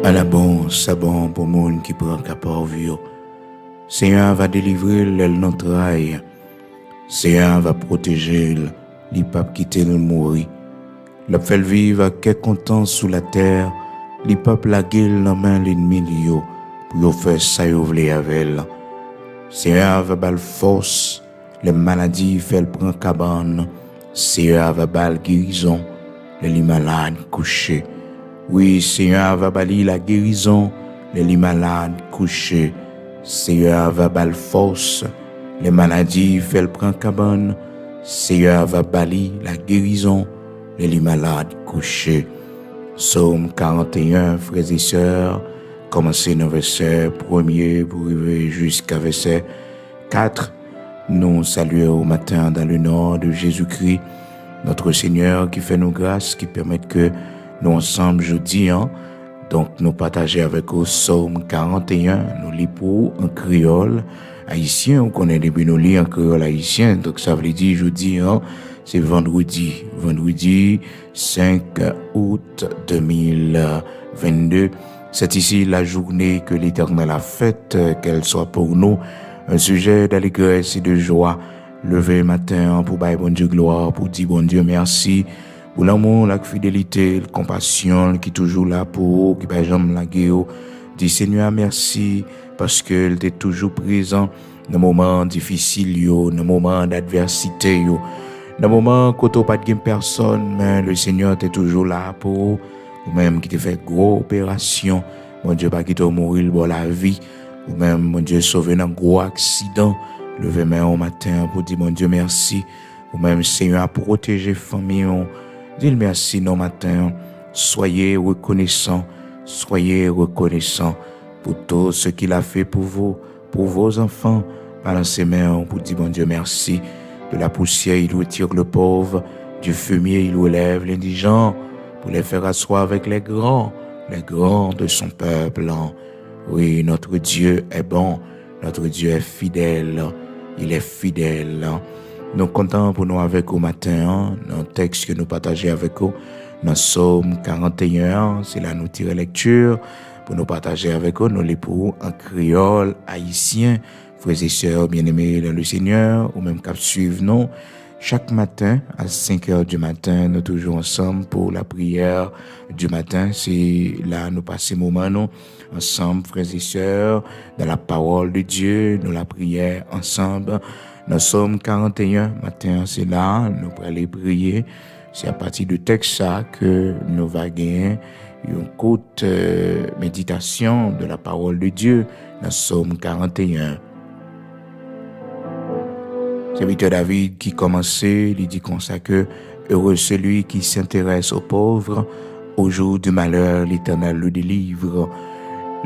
À la bon, sabon pour monde qui prend capot vieux. Seigneur va délivrer notre traille. Seigneur va protéger les papes quitter le mourir. La fait vivre à quel content sous la terre. Les papes la gueule dans main l'ennemi lio pour faire ça voulez avec elle. Seigneur va bal force. Les maladies fait le prend cabane. Seigneur va bal guérison. Les malades couchés. Oui, Seigneur va bali la guérison, les malades couchés. Seigneur va bal force, les maladies fait le prend cabane. Seigneur va bali la guérison, les malades couchés. Psaume 41, frères et sœurs, commencez nos versets 1er pour arriver jusqu'à verset 4. Nous saluons au matin dans le nom de Jésus-Christ, notre Seigneur qui fait nos grâces, qui permet que nous ensemble jeudi, donc nous partager avec vous Psaume 41, nous lisons pour en créole haïtien, on connaît depuis nous lire en créole haïtien, donc ça veut dire jeudi, c'est vendredi 5 août 2022. C'est ici la journée que l'Éternel a faite, qu'elle soit pour nous un sujet d'allégresse et de joie. Levé matin pour bailler bon Dieu gloire, pour dire bon Dieu merci. Pour l'amour, la fidélité, la compassion qui est toujours là pour vous, qui ne jamais la guerre. Dis Seigneur merci parce qu'elle est toujours présent dans les moments difficiles, dans les moments d'adversité, dans les moments où tu n'as pas de personne, mais le Seigneur est toujours là pour vous. Ou même qui te fait gros opération, mon Dieu, pas qui t'a mourir pour la vie. Ou même, mon Dieu, sauvé dans un gros accident. Levez main au matin pour dire, mon Dieu, merci. Ou même, Seigneur, protéger famille. Dis merci nos matins. Soyez reconnaissants pour tout ce qu'il a fait pour vous, pour vos enfants. Par ses mains, pour dire bon Dieu merci. De la poussière, il retire le pauvre. Du fumier, il relève l'indigent. Pour les faire asseoir avec les grands de son peuple. Oui, notre Dieu est bon. Notre Dieu est fidèle. Il est fidèle. Nous comptons pour nous avec au matin, dans le texte que nous partageons avec vous, dans Psaume 41, c'est là nous tirer lecture, pour nous partager avec vous, nous les pour en créole haïtien, frères et sœurs bien-aimés dans le Seigneur, ou même cap suivre nous, chaque matin à 5 heures du matin, nous toujours ensemble pour la prière du matin, c'est là nous passons moment nous, ensemble frères et sœurs, dans la parole de Dieu, nous la prière ensemble. Nous sommes 41 matin, c'est là, nous allons aller prier. C'est à partir du texte ça que nous allons gagner une courte méditation de la parole de Dieu. Nous sommes 41. C'est Victor David qui commençait, il dit comme ça que heureux celui qui s'intéresse aux pauvres, au jour du malheur, l'Éternel le délivre.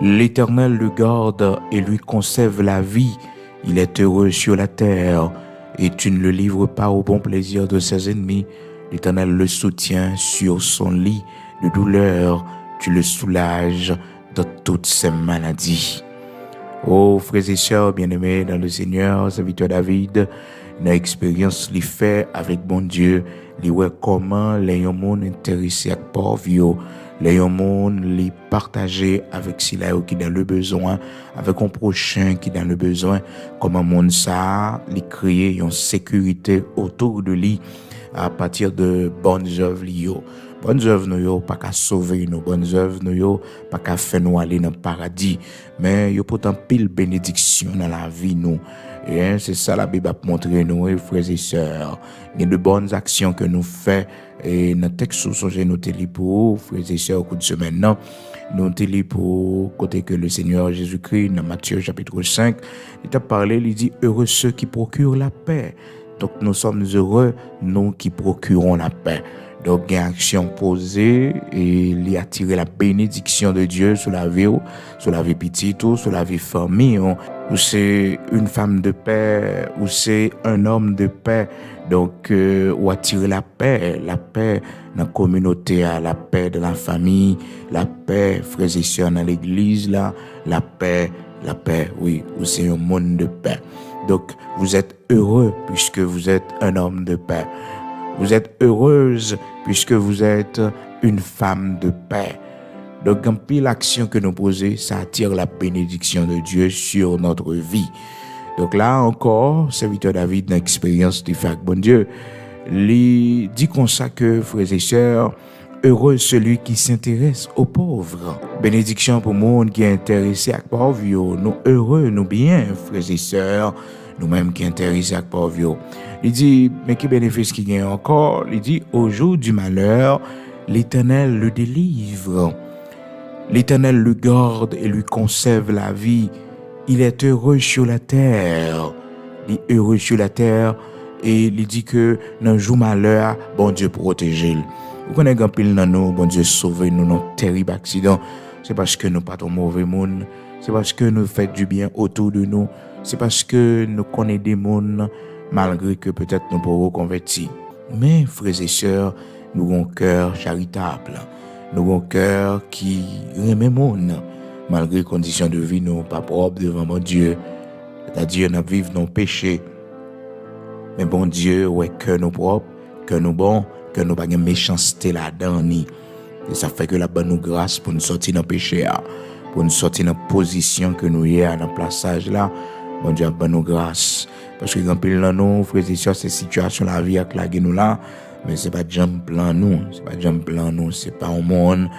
L'Éternel le garde et lui conserve la vie. Il est heureux sur la terre, et tu ne le livres pas au bon plaisir de ses ennemis. L'Éternel le soutient sur son lit de douleur, tu le soulages de toutes ses maladies. Oh, frères et sœurs bien-aimés dans le Seigneur, c'est Victor David, une expérience l'y fait avec bon Dieu, l'y voit comment les gens intéressés à pauvres, les gens les partager avec ceux qui dans le besoin, avec un prochain qui dans le besoin, comment monde ça, les créer une sécurité autour de lui à partir de bonnes œuvres liées. Bonnes œuvres nous pas qu'à sauver nous, bonnes œuvres nous pas qu'à faire nous aller dans le paradis, mais yo pourtant pile bénédiction dans la vie nous. Et c'est ça la Bible a montré nous, frères et sœurs. Il y a de bonnes actions que nous faisons. Et dans le texte où nous te lis pour frères et sœurs au cours de semaine, non, nous te lis pour côté que le Seigneur Jésus-Christ, dans Matthieu chapitre 5, il t'a parlé, il dit heureux ceux qui procurent la paix. Donc nous sommes heureux, nous qui procurons la paix. Donc, il y a une action posée et il y a attiré la bénédiction de Dieu sur la vie petite, sur la vie famille, ou c'est une femme de paix, ou c'est un homme de paix. Donc, ou attirer la paix dans la communauté, la paix dans la famille, la paix, frères et sœurs, dans l'église, là, la paix, oui, ou c'est un monde de paix. Donc, vous êtes heureux puisque vous êtes un homme de paix. Vous êtes heureuse puisque vous êtes une femme de paix. Donc, en pile l'action que nous posons, ça attire la bénédiction de Dieu sur notre vie. Donc là encore, serviteur David, dans l'expérience du fait avec bon Dieu, il dit comme ça que, frères et sœurs, heureux celui qui s'intéresse aux pauvres. Bénédiction pour le monde qui est intéressé à les pauvres. Nous heureux, nous bien, frères et sœurs, nous-mêmes qui intéressés à les pauvres. Il dit, mais quel bénéfice qu'il y a encore? Il dit, au jour du malheur, l'Éternel le délivre. L'Éternel le garde et lui conserve la vie. Il est heureux sur la terre. Il est heureux sur la terre et il dit que dans le jour malheur, bon Dieu protège. Vous connaissez un pile dans nous, bon Dieu sauve nous dans un terrible accident. C'est parce que nous pas de mauvais monde. C'est parce que nous faisons du bien autour de nous. C'est parce que nous connaissons des mondes malgré que peut-être nous pouvons convertir. Mais frères et sœurs, nous avons un cœur charitable. Nous avons un cœur qui aime le monde. Malgré les conditions de vie, nous pas propres devant mon Dieu. C'est-à-dire, nous vivons dans le péché. Mais bon Dieu, ouais, que nous propres, que nous bons, que nous pas de méchanceté là-dedans. Et ça fait que la bonne nous grâce pour nous sortir dans le péché, pour nous sortir dans la position que nous y dans le plaçage là. Bon Dieu, bonne nous grâce. Parce que quand nous, frères et sœurs, ces situations la vie a clagué nous là. Mais c'est pas jump plan nous, c'est pas un monde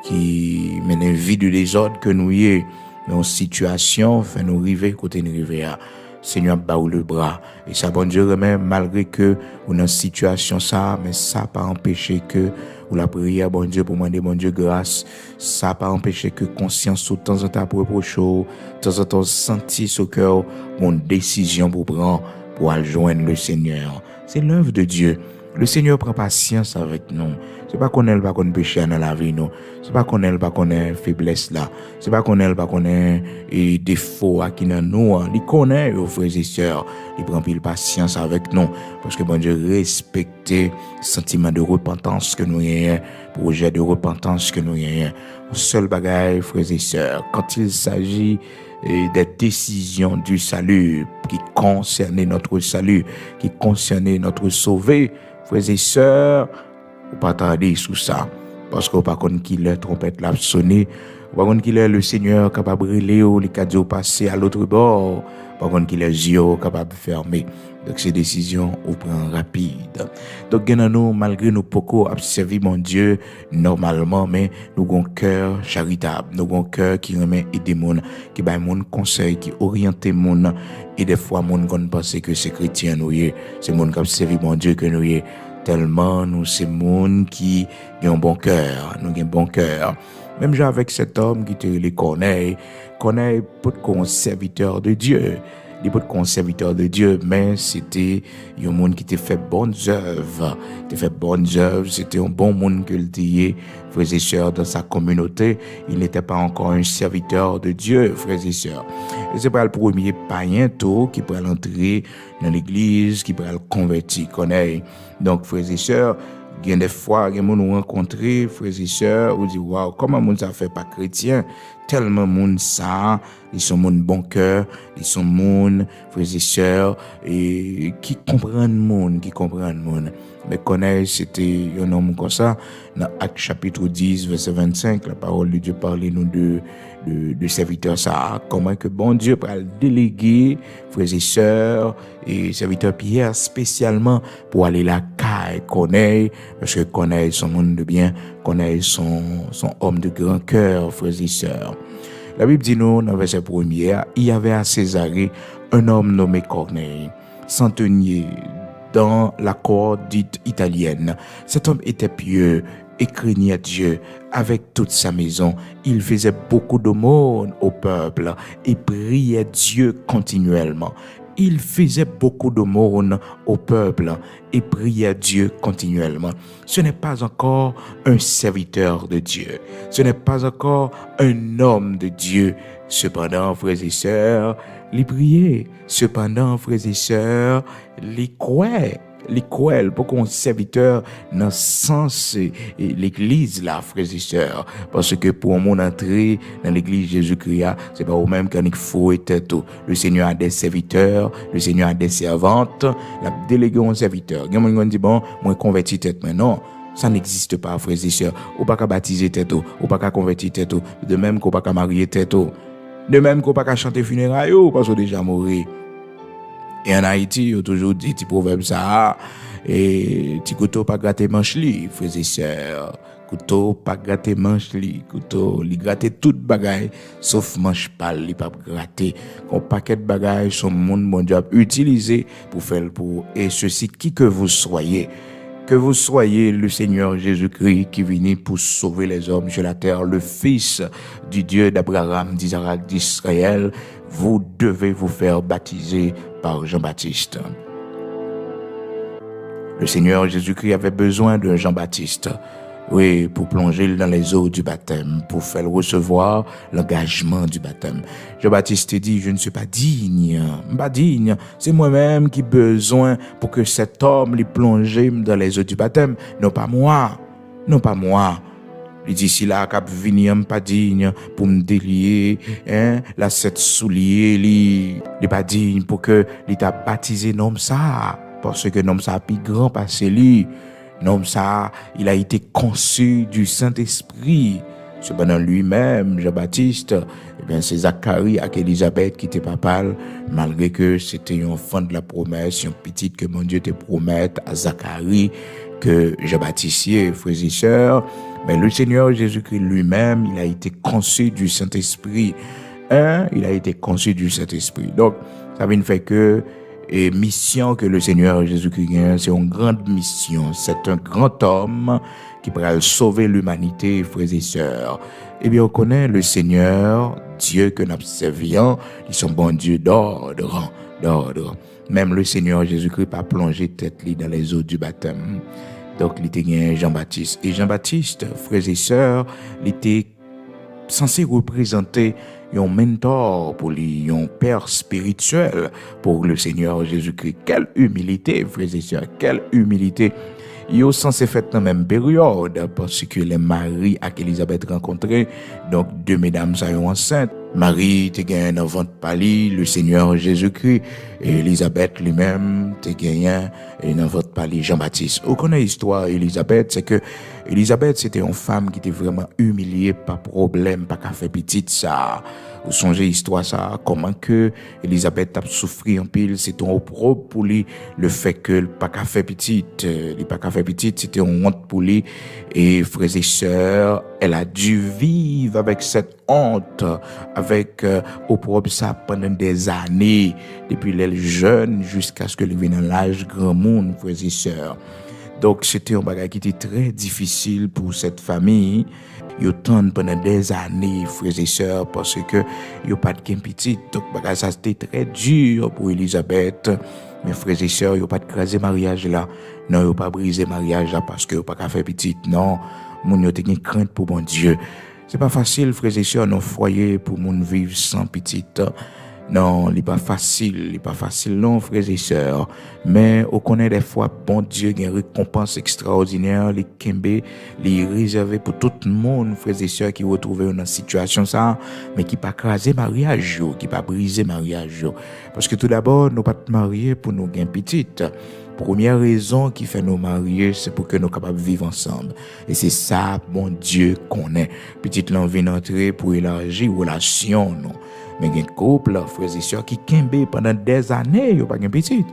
qui mène une vie de désordre que nous y est, mais en situation fait nous arriver côté nous arriver à Seigneur baou le bras et ça bon Dieu remet malgré que on en situation ça mais ça pas empêcher que ou la prière bon Dieu pour demander bon Dieu grâce ça pas empêcher que conscience tout temps en temps pour reprocher de temps en temps sentir ce cœur mon décision pour prendre pour aller joindre le Seigneur. C'est l'œuvre de Dieu. Le Seigneur prend patience avec nous. C'est pas qu'on pas qu'on péché dans la vie nous. C'est pas qu'on pas qu'on faiblesse là. C'est pas qu'on pas qu'on défaut qui dans nous. Il connaît aux frères et sœurs. Il prend pile patience avec nous parce que bon Dieu respecte le sentiment de repentance que nous ayons, projet de repentance que nous ayons. Seul bagaille frères et sœurs, quand il s'agit des décisions du salut qui concernent notre salut, qui concernent notre sauvé, frères et sœurs, vous pas tarder sur ça, parce que vous pas connaître qui la trompette l'a sonné, vous pas connaître qui est le Seigneur capable de brûler ou les cadeaux passer à l'autre bord, pas connaître qui est les yeux capable de fermer. Donc ces décisions on prend rapide. Donc nous malgré nous beaucoup observer mon Dieu normalement mais nous avons un cœur charitable, nous avons un cœur qui remet aider monde, qui bail monde conseil, qui oriente monde et des fois monde qu'on pense que c'est chrétien nous y, c'est monde qui observe mon Dieu que nous y tellement nous c'est monde qui a un bon cœur, nous avons un bon cœur. Même avec cet homme qui te les connaît pour un serviteur de Dieu. Il n'est pas de serviteur de Dieu, mais c'était un monde qui t'a fait bonnes œuvres. C'était un bon monde que le frères et sœurs, dans sa communauté. Il n'était pas encore un serviteur de Dieu, frères et sœurs. Et c'est pas le premier païen qui peut entrer dans l'église, qui peut le convertir, connaît. Donc, frères et sœurs, il y a des fois, il y a des gens nous rencontrer, frères et sœurs, ou dit, waouh, comment monde ça fait pas chrétien? Tellement monde ça, ils sont monde bon cœur, ils sont monde, frères et sœurs, et qui comprennent monde. Mais connaît, c'était un homme comme ça, dans Actes chapitre 10, verset 25, la parole de Dieu parlait nous de serviteurs ça, comment que bon Dieu peut déléguer, frères et sœurs, et serviteur Pierre spécialement pour aller la caille, connaît, parce que connaît son monde de bien, connaît son homme de grand cœur, frères et sœurs. La Bible dit nous, dans verset 1er, il y avait à Césarée un homme nommé Corneille, centenier dans la cour dite italienne. Cet homme était pieux et craignait Dieu avec toute sa maison. Il faisait beaucoup d'aumônes au peuple et priait Dieu continuellement. Il faisait beaucoup d'aumônes au peuple et priait Dieu continuellement. Ce n'est pas encore un serviteur de Dieu. Ce n'est pas encore un homme de Dieu. Cependant, frères et sœurs, les prier. Cependant, frères et sœurs, les croire. L'école pour qu'on serviteur dans le sens l'église là, frères et sœurs, parce que pour mon entrée dans l'église Jésus-Christ, c'est pas au même qu'il faut être tout. Le Seigneur a des serviteurs, le Seigneur a des servantes, la délégué un serviteur. Il y a des gens qui disent bon, moi converti tête maintenant. Ça n'existe pas, frères et sœurs. Ou pas qu'à baptiser tête, ou pas qu'à convertir tête, de même qu'on pas qu'à marier tête, de même qu'on pas qu'à chanter funérailles, parce qu'on déjà mort. Et en Haïti, il y a toujours dit petit proverbe ça, et petit couteau pas gratter manche li, frères et sœurs. Couteau pas gratter manche li, couteau li gratter toute bagaille sauf manche pâle, li pas gratter. Un paquet de bagaille son monde mon Dieu utilisé pour faire pour et ceci qui que vous soyez. Que vous soyez le Seigneur Jésus-Christ qui vient pour sauver les hommes sur la terre, le Fils du Dieu d'Abraham, d'Isaac, d'Israël, vous devez vous faire baptiser par Jean-Baptiste. Le Seigneur Jésus-Christ avait besoin d'un Jean-Baptiste, oui, pour plonger dans les eaux du baptême, pour faire recevoir l'engagement du baptême. Jean-Baptiste dit, je ne suis pas digne, c'est moi-même qui ai besoin pour que cet homme lui plonge dans les eaux du baptême, non pas moi. Il dit, si là, cap venir, pas digne pour me délier, la cette soulier, il pas digne pour que il t'a baptisé nom ça, parce que nom ça plus grand passé lui. Nom ça, il a été conçu du Saint-Esprit. Cependant lui-même, Jean-Baptiste, c'est Zacharie avec Élisabeth qui était papal, malgré que c'était un enfant de la promesse, une petite que mon Dieu te promette à Zacharie que Jean-Baptiste, frères et sœurs. Mais le Seigneur Jésus-Christ lui-même, il a été conçu du Saint-Esprit. Il a été conçu du Saint-Esprit. Donc, ça veut dire que et mission que le Seigneur Jésus-Christ a, c'est une grande mission. C'est un grand homme qui pourra sauver l'humanité, frères et sœurs. Eh bien, on connaît le Seigneur, Dieu que nous servons, ils sont bons Dieu d'ordre. Même le Seigneur Jésus-Christ a plongé tête dans les eaux du baptême. Donc, il était Jean-Baptiste. Et Jean-Baptiste, frères et sœurs, il était censé représenter un mentor pour lui, un père spirituel pour le Seigneur Jésus-Christ. Quelle humilité, frères et sœurs, quelle humilité. Ils sont censés faire dans la même période parce que les maris avec Élisabeth rencontrés, donc deux mesdames sont enceintes. Marie te gagné un ventre pali, le Seigneur Jésus-Christ, et Élisabeth lui-même te gagné un ventre pali, Jean-Baptiste. Vous connaissez l'histoire d'Élisabeth, c'est que Élisabeth c'était une femme qui était vraiment humiliée, pas problème, pas qu'à faire petite ça. Vous songez l'histoire ça, comment que Élisabeth a souffert en pile, c'était un opprobre pour lui, le fait que le pas qu'à faire petite, c'était une honte pour lui, et frères et sœurs, elle a dû vivre avec cette honte, avec opprobre ça pendant des années, depuis l'elle jeune jusqu'à ce que elle vienne à l'âge grand monde, frères et sœurs. Donc c'était un bagage qui était très difficile pour cette famille. Ils attendent pendant des années, frères et sœurs, parce que ils pas de gain petit. Donc bagage ça c'était très dur pour Élisabeth. Mais frères et sœurs, ils pas de craser mariage là. Non, ils pas briser mariage là parce que ils pas faire petit. Non, moun yo te gen crainte pour bon Dieu. C'est pas facile, frères et sœurs, nos foyers pour moun vivre sans petite. Non, il n'est pas facile, non, frères et sœurs. Mais on connaît des fois, bon Dieu, il y a une récompense extraordinaire, les kembe, les réservé pour tout le monde, frères et sœurs, qui retrouvent dans une situation ça, mais qui pas craser mariage, qui pas briser mariage. Parce que tout d'abord, nous pas marier pour nous gagner petite. Première raison qui fait nous marier, c'est pour que nous capables de vivre ensemble. Et c'est ça, bon Dieu, qu'on est. Petite l'envie d'entrer pour élargir relation, non. Mais il y a un couple, frères et sœurs, qui kembe pendant des années, ils n'ont pas de petite.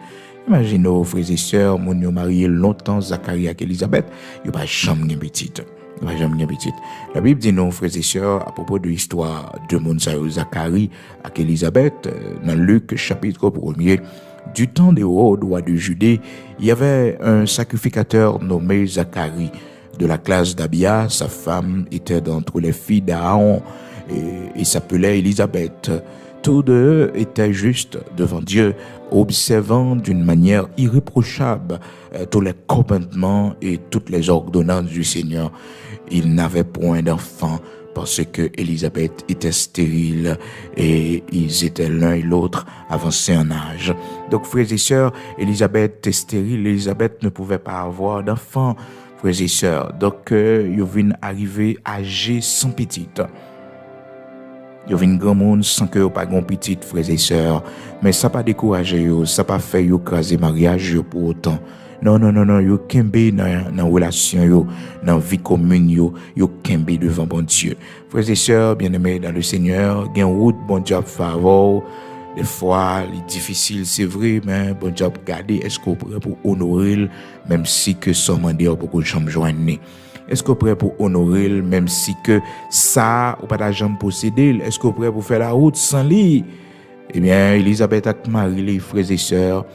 Imaginez, frères et sœurs, ils ont marié longtemps, Zacharie et Élisabeth, ils n'ont pas jamais de petite. La Bible dit non, frères et sœurs, à propos de l'histoire de Zacharie et Élisabeth, dans Luc chapitre 1er, du temps des rois de Judée, il y avait un sacrificateur nommé Zacharie, de la classe d'Abia. Sa femme était d'entre les filles d'Aaron et s'appelait Élisabeth. Tous deux étaient justes devant Dieu, observant d'une manière irréprochable tous les commandements et toutes les ordonnances du Seigneur. Ils n'avaient point d'enfants parce que Élisabeth était stérile et ils étaient l'un et l'autre avancés en âge. Donc, frères et sœurs, Élisabeth était stérile, Élisabeth ne pouvait pas avoir d'enfants, frères et sœurs. Donc, ils viennent arriver âgés sans petite. Ils viennent grand monde sans que pas grand petite, frères et sœurs. Mais ça pas découragé, ça pas fait craser mariage pour autant. Non, non, non, non, yo kembe dans relation yo, dans vie commune yo kembe devant bon Dieu. Frères et sœurs, bien-aimés dans le Seigneur, gen route bon Dieu favor. Des fois, c'est difficile, c'est vrai, mais bon Dieu garder, est-ce qu'on prêt pour honorer même si que son mandat pour qu'on chambre joindre? Est-ce qu'on prêt pour honorer même si que ça ou pas d'argent posséder? Est-ce qu'on prêt pour faire la route sans lui? Eh bien, Elisabeth et Marie, les frères et sœurs,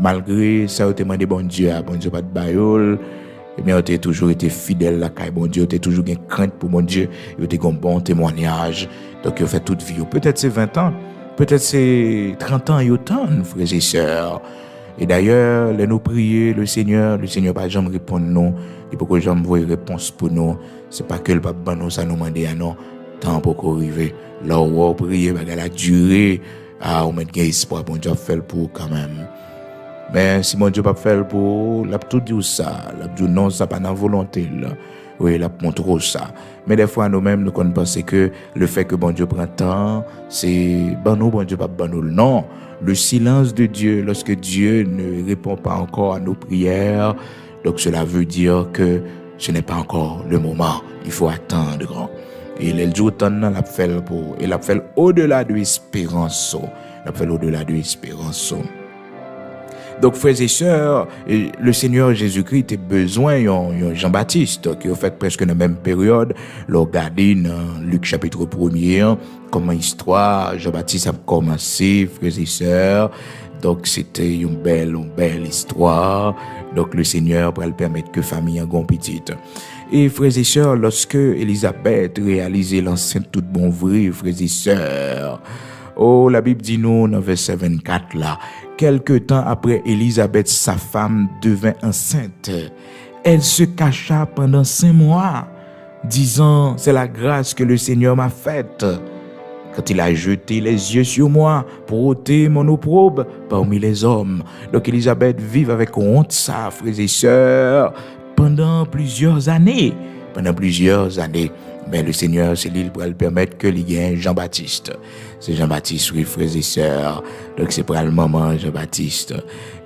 malgré ça, ils ont demandé bon Dieu pas de baïol. Eh bien, ils ont toujours été fidèles à bon Dieu, ils ont toujours eu crainte pour mon Dieu, ils ont eu un bon témoignage. Donc, ils ont fait toute vie. Peut-être c'est 20 ans, peut-être c'est 30 ans, ils ont tant, frères et sœurs. Et d'ailleurs, nous prier le Seigneur pas jamais répondre non, il faut que jamais voir réponse pour nous. C'est pas que le papa nous ça nous demander à non, temps pour arriver. Là où on prier, la durée, on met un espoir, bon Dieu fait pour quand même. Mais si mon Dieu pas fait pour, il a tout dit ça, il a dit non, ça pas dans volonté là. Oui, il a montré ça. Mais des fois nous-mêmes nous pensons que le fait que bon Dieu prend temps, c'est bon Dieu pas bon nous. Non, le silence de Dieu lorsque Dieu ne répond pas encore à nos prières, donc cela veut dire que ce n'est pas encore le moment. Il faut attendre. Et le jour temps l'a fait pour, il l'a fait au-delà de l'espérance. L'a fait au-delà de l'espérance. Donc, frères et sœurs, le Seigneur Jésus-Christ a besoin d'un Jean-Baptiste qui a fait presque dans la même période. Regardez dans Luc chapitre 1er, comment l'histoire Jean-Baptiste a commencé, frères et sœurs. Donc, c'était une belle histoire. Donc, le Seigneur va le permettre que famille en grand petite. Et frères et sœurs, lorsque Élisabeth réalisait l'enceinte toute bon vrai, frères et sœurs, oh, la Bible dit nous dans verset 24 là, quelque temps après Élisabeth, sa femme devint enceinte. Elle se cacha pendant 5 mois, disant, c'est la grâce que le Seigneur m'a faite. Quand il a jeté les yeux sur moi pour ôter mon opprobre parmi les hommes. Donc Élisabeth vit avec honte ça, frères et sœurs, pendant plusieurs années. Mais le Seigneur, c'est lui qui pourrait le permettre que il y ait Jean-Baptiste. C'est Jean-Baptiste, oui, frères et sœurs. Donc, c'est pour le moment Jean-Baptiste.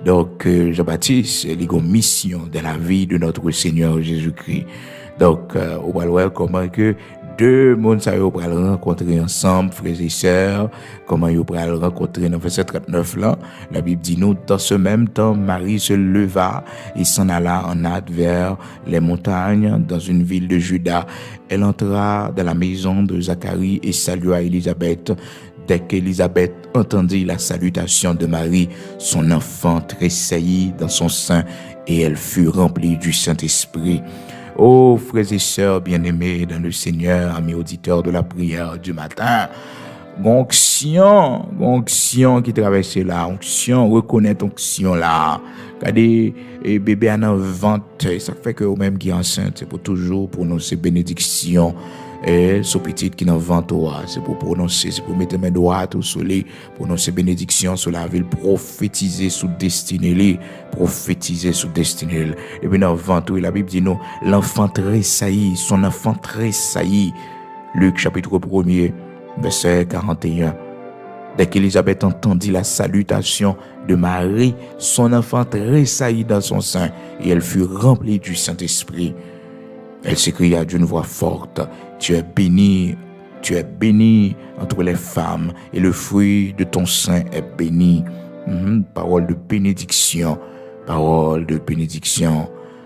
Donc, Jean-Baptiste, il a une mission dans la vie de notre Seigneur Jésus-Christ. Donc, on va voir comment que deux mondes ça yo pral rencontrer ensemble, frères et sœurs, comment yo pral rencontrer dans verset 39 là. La Bible dit nous, dans ce même temps, Marie se leva et s'en alla en hâte vers les montagnes dans une ville de Juda. Elle entra dans la maison de Zacharie et salua Élisabeth. Dès qu'Élisabeth entendit la salutation de Marie, son enfant tressaillit dans son sein et elle fut remplie du Saint-Esprit. Oh, frères et sœurs bien-aimés dans le Seigneur, amis auditeurs de la prière du matin, onction qui traverse là, onction, reconnaître onction là. Regardez, bébé en ventre, ça fait que vous même qui est enceinte, c'est pour toujours prononcer bénédiction. Et ce petit qui dans ventre, c'est pour prononcer, c'est pour mettre mes doigts au soleil, prononcer bénédiction sur la ville, prophétiser sous destinée, Et puis dans ventre, la Bible dit nous, l'enfant tressaillit, son enfant tressaillit. Luc chapitre 1er, verset 41. Dès qu'Élisabeth entendit la salutation de Marie, son enfant tressaillit dans son sein et elle fut remplie du Saint-Esprit. Elle s'écria d'une voix forte, tu es bénie entre les femmes et le fruit de ton sein est béni. Parole de bénédiction.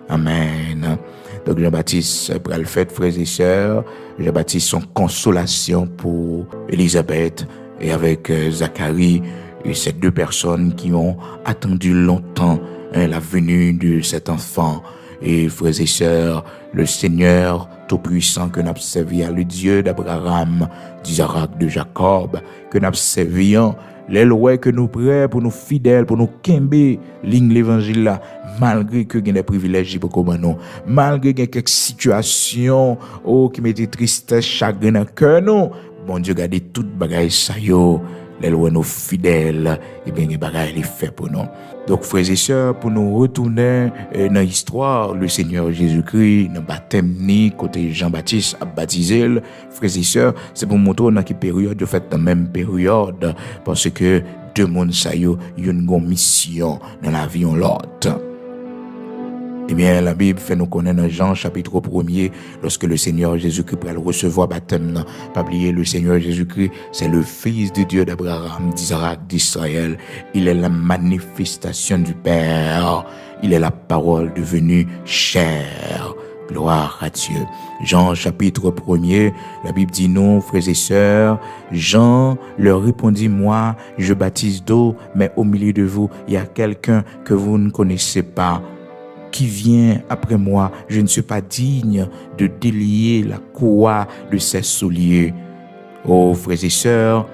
Amen. Donc Jean-Baptiste, après le fait, frères et sœurs, Jean-Baptiste son consolation pour Élisabeth et avec Zacharie, et ces deux personnes qui ont attendu longtemps la venue de cet enfant. Et frères et sœurs, le Seigneur Tout-Puissant que nous servi, le Dieu d'Abraham, d'Isaac, de Jacob, que nous servions, les lois que nous prêts pour nous fidèles, pour nous kembe, ligne l'évangile là, malgré que nous des privilèges pour nous, malgré que quelques situations, qui mettent tristesse, chagrin dans cœur nous, bon Dieu garde toute bagaille ça yo. Les lois nous fidèles, et bien les bagailles les fait pour nous. Donc frères et sœurs, pour nous retourner dans l'histoire, le Seigneur Jésus-Christ, dans le baptême ni côté Jean-Baptiste a baptisé, frères et sœurs, c'est pour montrer dans quelle période, de fait dans la même période, parce que deux mondes ça yo, une grande mission dans la vie en l'autre. Eh bien, la Bible fait nous connaître dans Jean chapitre 1er, lorsque le Seigneur Jésus-Christ va le recevoir baptême. Pas oublier, le Seigneur Jésus-Christ, c'est le Fils de Dieu d'Abraham, d'Isaac, d'Israël. Il est la manifestation du Père. Il est la parole devenue chair. Gloire à Dieu. Jean chapitre 1er, la Bible dit non, frères et sœurs. Jean leur répondit, moi, je baptise d'eau, mais au milieu de vous, il y a quelqu'un que vous ne connaissez pas, qui vient après moi. Je ne suis pas digne de délier la courroie de ses souliers. Oh, frères et sœurs,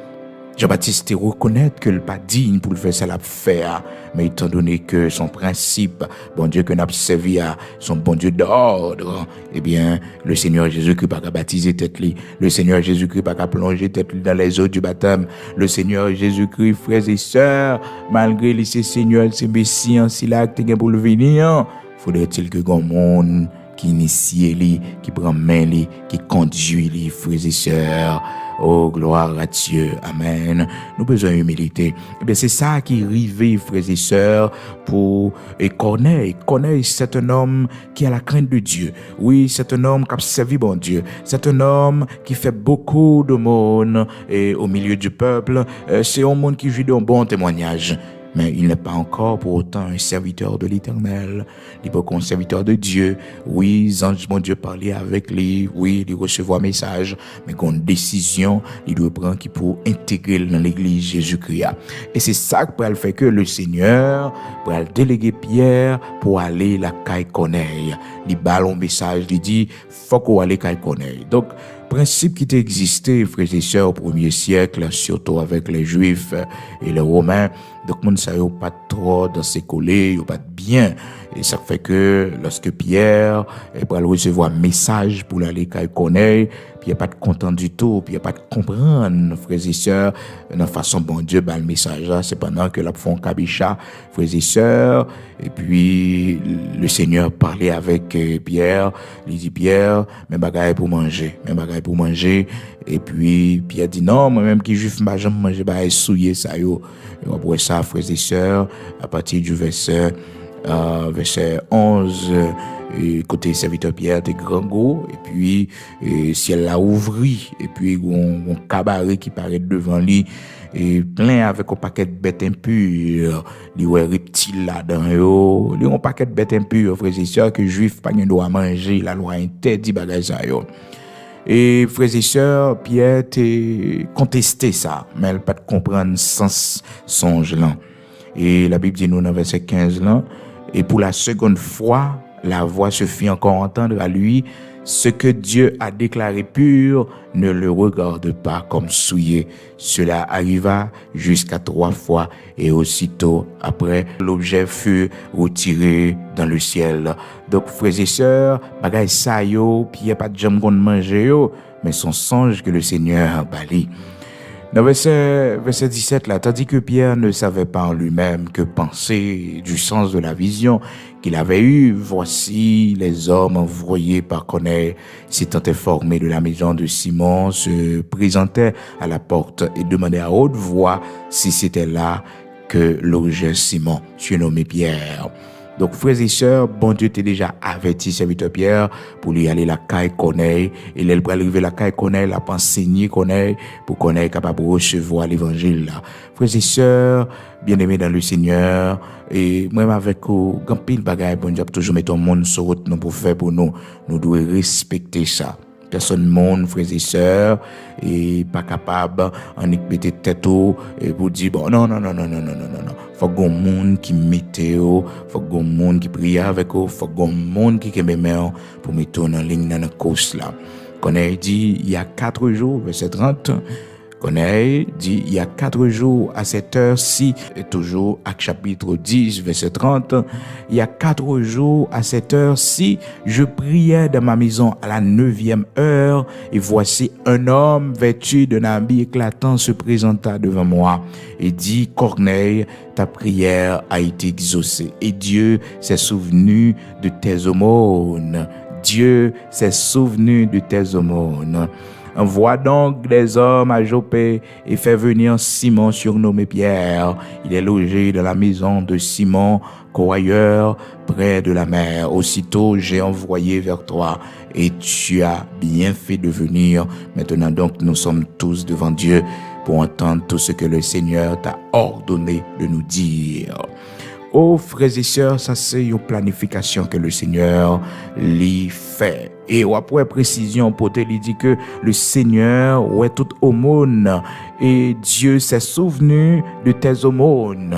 Jean-Baptiste reconnaît que le pas digne pour le faire ça l'a faire, mais étant donné que son principe, bon Dieu que n'a servi à son bon Dieu d'ordre, eh bien, le Seigneur Jésus-Christ pas qu'à baptiser tête li, le Seigneur Jésus-Christ pas qu'à plonger tête li dans les eaux du baptême, le Seigneur Jésus-Christ, frères et sœurs, malgré les Seigneur, c'est Messie, si là que t'es pour le venir, faudrait-il que grand monde qui initie li, qui prend main li, qui conduit li, frères et sœurs. Oh, gloire à Dieu. Amen. Nous besoin d'humilité. Eh bien, c'est ça qui arrive, frères et sœurs, pour Corneille. Corneille, c'est un homme qui a la crainte de Dieu. Oui, c'est un homme qui a servi bon Dieu. C'est un homme qui fait beaucoup de monde au milieu du peuple. C'est un monde qui vit d'un bon témoignage. Mais il n'est pas encore pour autant un serviteur de l'Éternel. Il n'est pas un serviteur de Dieu. Oui, ange, mon Dieu parlait avec lui. Oui, il recevoir un message. Mais qu'on décision, il doit prendre qui pour intégrer dans l'église Jésus-Christ. Et c'est ça qui peut faire que le Seigneur peut déléguer Pierre pour aller la caille Corneille. Il balle un message, il dit, faut qu'on aille caille Corneille. Donc, principe qui existait, frères et sœurs, au 1er siècle, surtout avec les Juifs et les Romains. Donc, moun sa yo pas trop dans ses collés, yo pas bien. Et ça fait que lorsque Pierre va recevoir un message pour aller à Corneille, puis il n'est pas content du tout, puis il n'est pas de comprendre, frères et sœurs, de la façon bon Dieu, le message là, c'est pendant que la font cabicha, frères et sœurs, et puis le Seigneur parlait avec Pierre, il dit Pierre, mes bagailles pour manger, et puis Pierre dit non, moi-même qui juif, je jamais manger, souiller ça yo. Et après ça, frères et sœurs, à partir du verset 11, côté serviteur Pierre de grand go, et puis ciel l'a ouvri, et puis on cabaret qui paraît devant lui, et plein avec un paquet de bêtes impures, les reptiles là-dedans, les un paquet de bêtes impures, frères et sœurs, que juifs pas doit manger, la loi interdit bagage ça yo. Et frères et sœurs, Pierre t'a contesté ça, mais elle pas de comprendre sens songe là. Et la Bible dit nous dans verset 15 là, et pour la seconde fois, la voix se fit encore entendre à lui, ce que Dieu a déclaré pur, ne le regarde pas comme souillé. Cela arriva jusqu'à 3 fois et aussitôt après, l'objet fut retiré dans le ciel. Donc, frères et sœurs, bagay sa yo, puis y a pas de jambes qu'on mange yo, mais son songe que le Seigneur bali. Dans verset 17, là, tandis que Pierre ne savait pas en lui-même que penser du sens de la vision qu'il avait eue, voici les hommes envoyés par Corneille s'étant informés de la maison de Simon, se présentaient à la porte et demandaient à haute voix si c'était là que logeait Simon, surnommé Pierre. Donc, frères et sœurs, bon Dieu t'a déjà averti serviteur Pierre pour lui aller la caille Corneille. Et il va arriver la caille Corneille, la enseigner Corneille pour Corneille capable de recevoir l'évangile là. Frères et sœurs, bien-aimés dans le Seigneur, et même avec grand pile bagaille, bon Dieu toujours mettre un monde sur route pour faire pour nous. Nous devons respecter ça. Personne monde, frères et sœurs, et pas capable en mettre tête et pour dire bon non. Faut qu'on monde qui météo, faut qu'on monde qui prie avec eux, faut qu'on monde qui aime main pour mettre en ligne dans la course là. Corneille dit il y a 4 jours, verset 30. Corneille dit il y a 4 jours à cette heure-ci, et toujours Actes chapitre 10, verset 30, il y a 4 jours à cette heure-ci, je priais dans ma maison à la 9e heure, et voici un homme vêtu d'un habit éclatant se présenta devant moi, et dit, Corneille, ta prière a été exaucée, et Dieu s'est souvenu de tes aumônes. Dieu s'est souvenu de tes aumônes. Envoie donc des hommes à Jopé et fais venir Simon surnommé Pierre. Il est logé dans la maison de Simon, corroyeur, près de la mer. Aussitôt, j'ai envoyé vers toi et tu as bien fait de venir. Maintenant donc, nous sommes tous devant Dieu pour entendre tout ce que le Seigneur t'a ordonné de nous dire. Oh, frères et sœurs, ça c'est une planification que le Seigneur lui fait. Et après précision, pour te dit que le Seigneur ouais toute aumône et Dieu s'est souvenu de tes aumônes,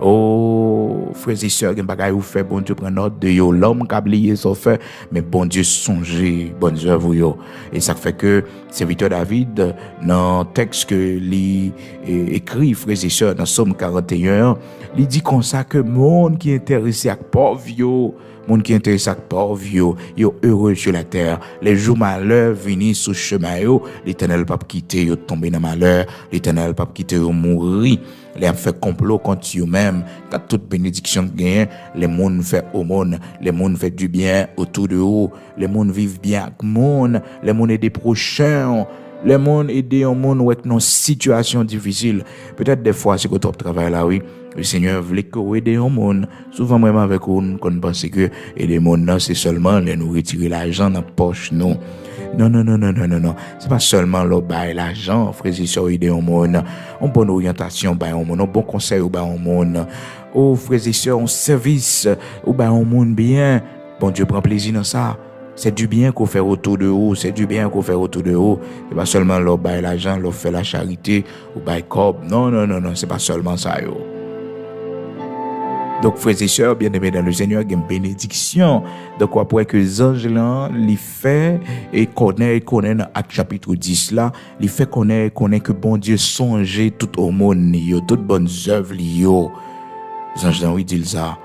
Oh, frères et sœurs, gen bagay ou fait, bon Dieu prend note de yo, l'homme qui a oublié son fait, mais bon Dieu songe bonnes œuvres yo. Et ça fait que serviteur David, dans texte que lui écrit, frères et sœurs, dans Somme 41, il dit comme ça que monde qui est intéressé à pauvre yo, monde qui est intéressé à pauvre yo heureux sur la terre. Les jours malheur viennent sur chemin yo, l'Éternel pas quitter yo tomber dans malheur, l'Éternel pas quitter yo mourir. Les gens fait complot contre eux-mêmes. Quand toute bénédiction gagne, les gens fait aumône, les gens fait du bien autour de eux, les gens vivent bien avec le monde, les gens aident des prochains, les gens aident les gens avec nos situations difficiles. Peut-être des fois, c'est que tu travailles là, oui. Le Seigneur voulait que vous aidiez les gens. Souvent, même avec nous, on pense que aider les gens, c'est seulement de nous retirer l'argent dans la poche, non. Non. C'est pas seulement le bail l'argent, frères et sœurs, aider au monde. On bonne orientation, bail au monde, un bon conseil au bail au monde. Oh, frères et sœurs, un service au bail au monde bien. Bon Dieu prend plaisir dans ça. C'est du bien qu'on fait autour de vous, c'est pas seulement le bail l'argent, le fait la charité ou bail corps. Non, c'est pas seulement ça yo. Donc, frères et sœurs, bien-aimés dans le Seigneur, il y a une bénédiction. Donc, après que les anges là, les fait et connaît dans Acte chapitre 10 là, les fait connaît que bon Dieu songe tout au monde, toutes bonnes œuvres, les anges là, oui, disent ça.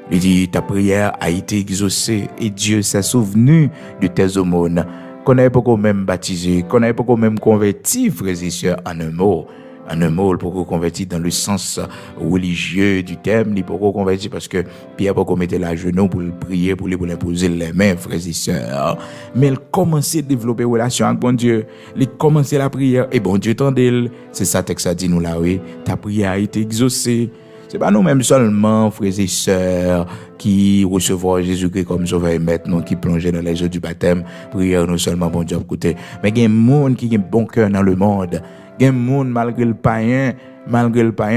Il dit, ta prière a été exaucée et Dieu s'est souvenu de tes aumônes. Qu'on n'ait pas même baptisé, qu'on n'ait pas même converti, frères et sœurs, en un mot. En un mot, pour qu'on convertir dans le sens religieux du terme, il pour qu'on convertir parce que Pierre pour qu'on mette la genou pour le prier, pour lui imposer les mains, frères et sœurs. Mais il commençait à développer une relation avec bon Dieu. Il commençait la prière et bon Dieu tendait. C'est ça texte a dit nous là, oui. Ta prière a été exaucée. C'est pas nous-mêmes seulement, frères et sœurs, qui recevront Jésus-Christ comme sauveur et maître, non, qui plongeaient dans les eaux du baptême. Prière non seulement bon Dieu à côté. Mais il y a un monde qui a un bon cœur dans le monde. Il y a un monde malgré le païen,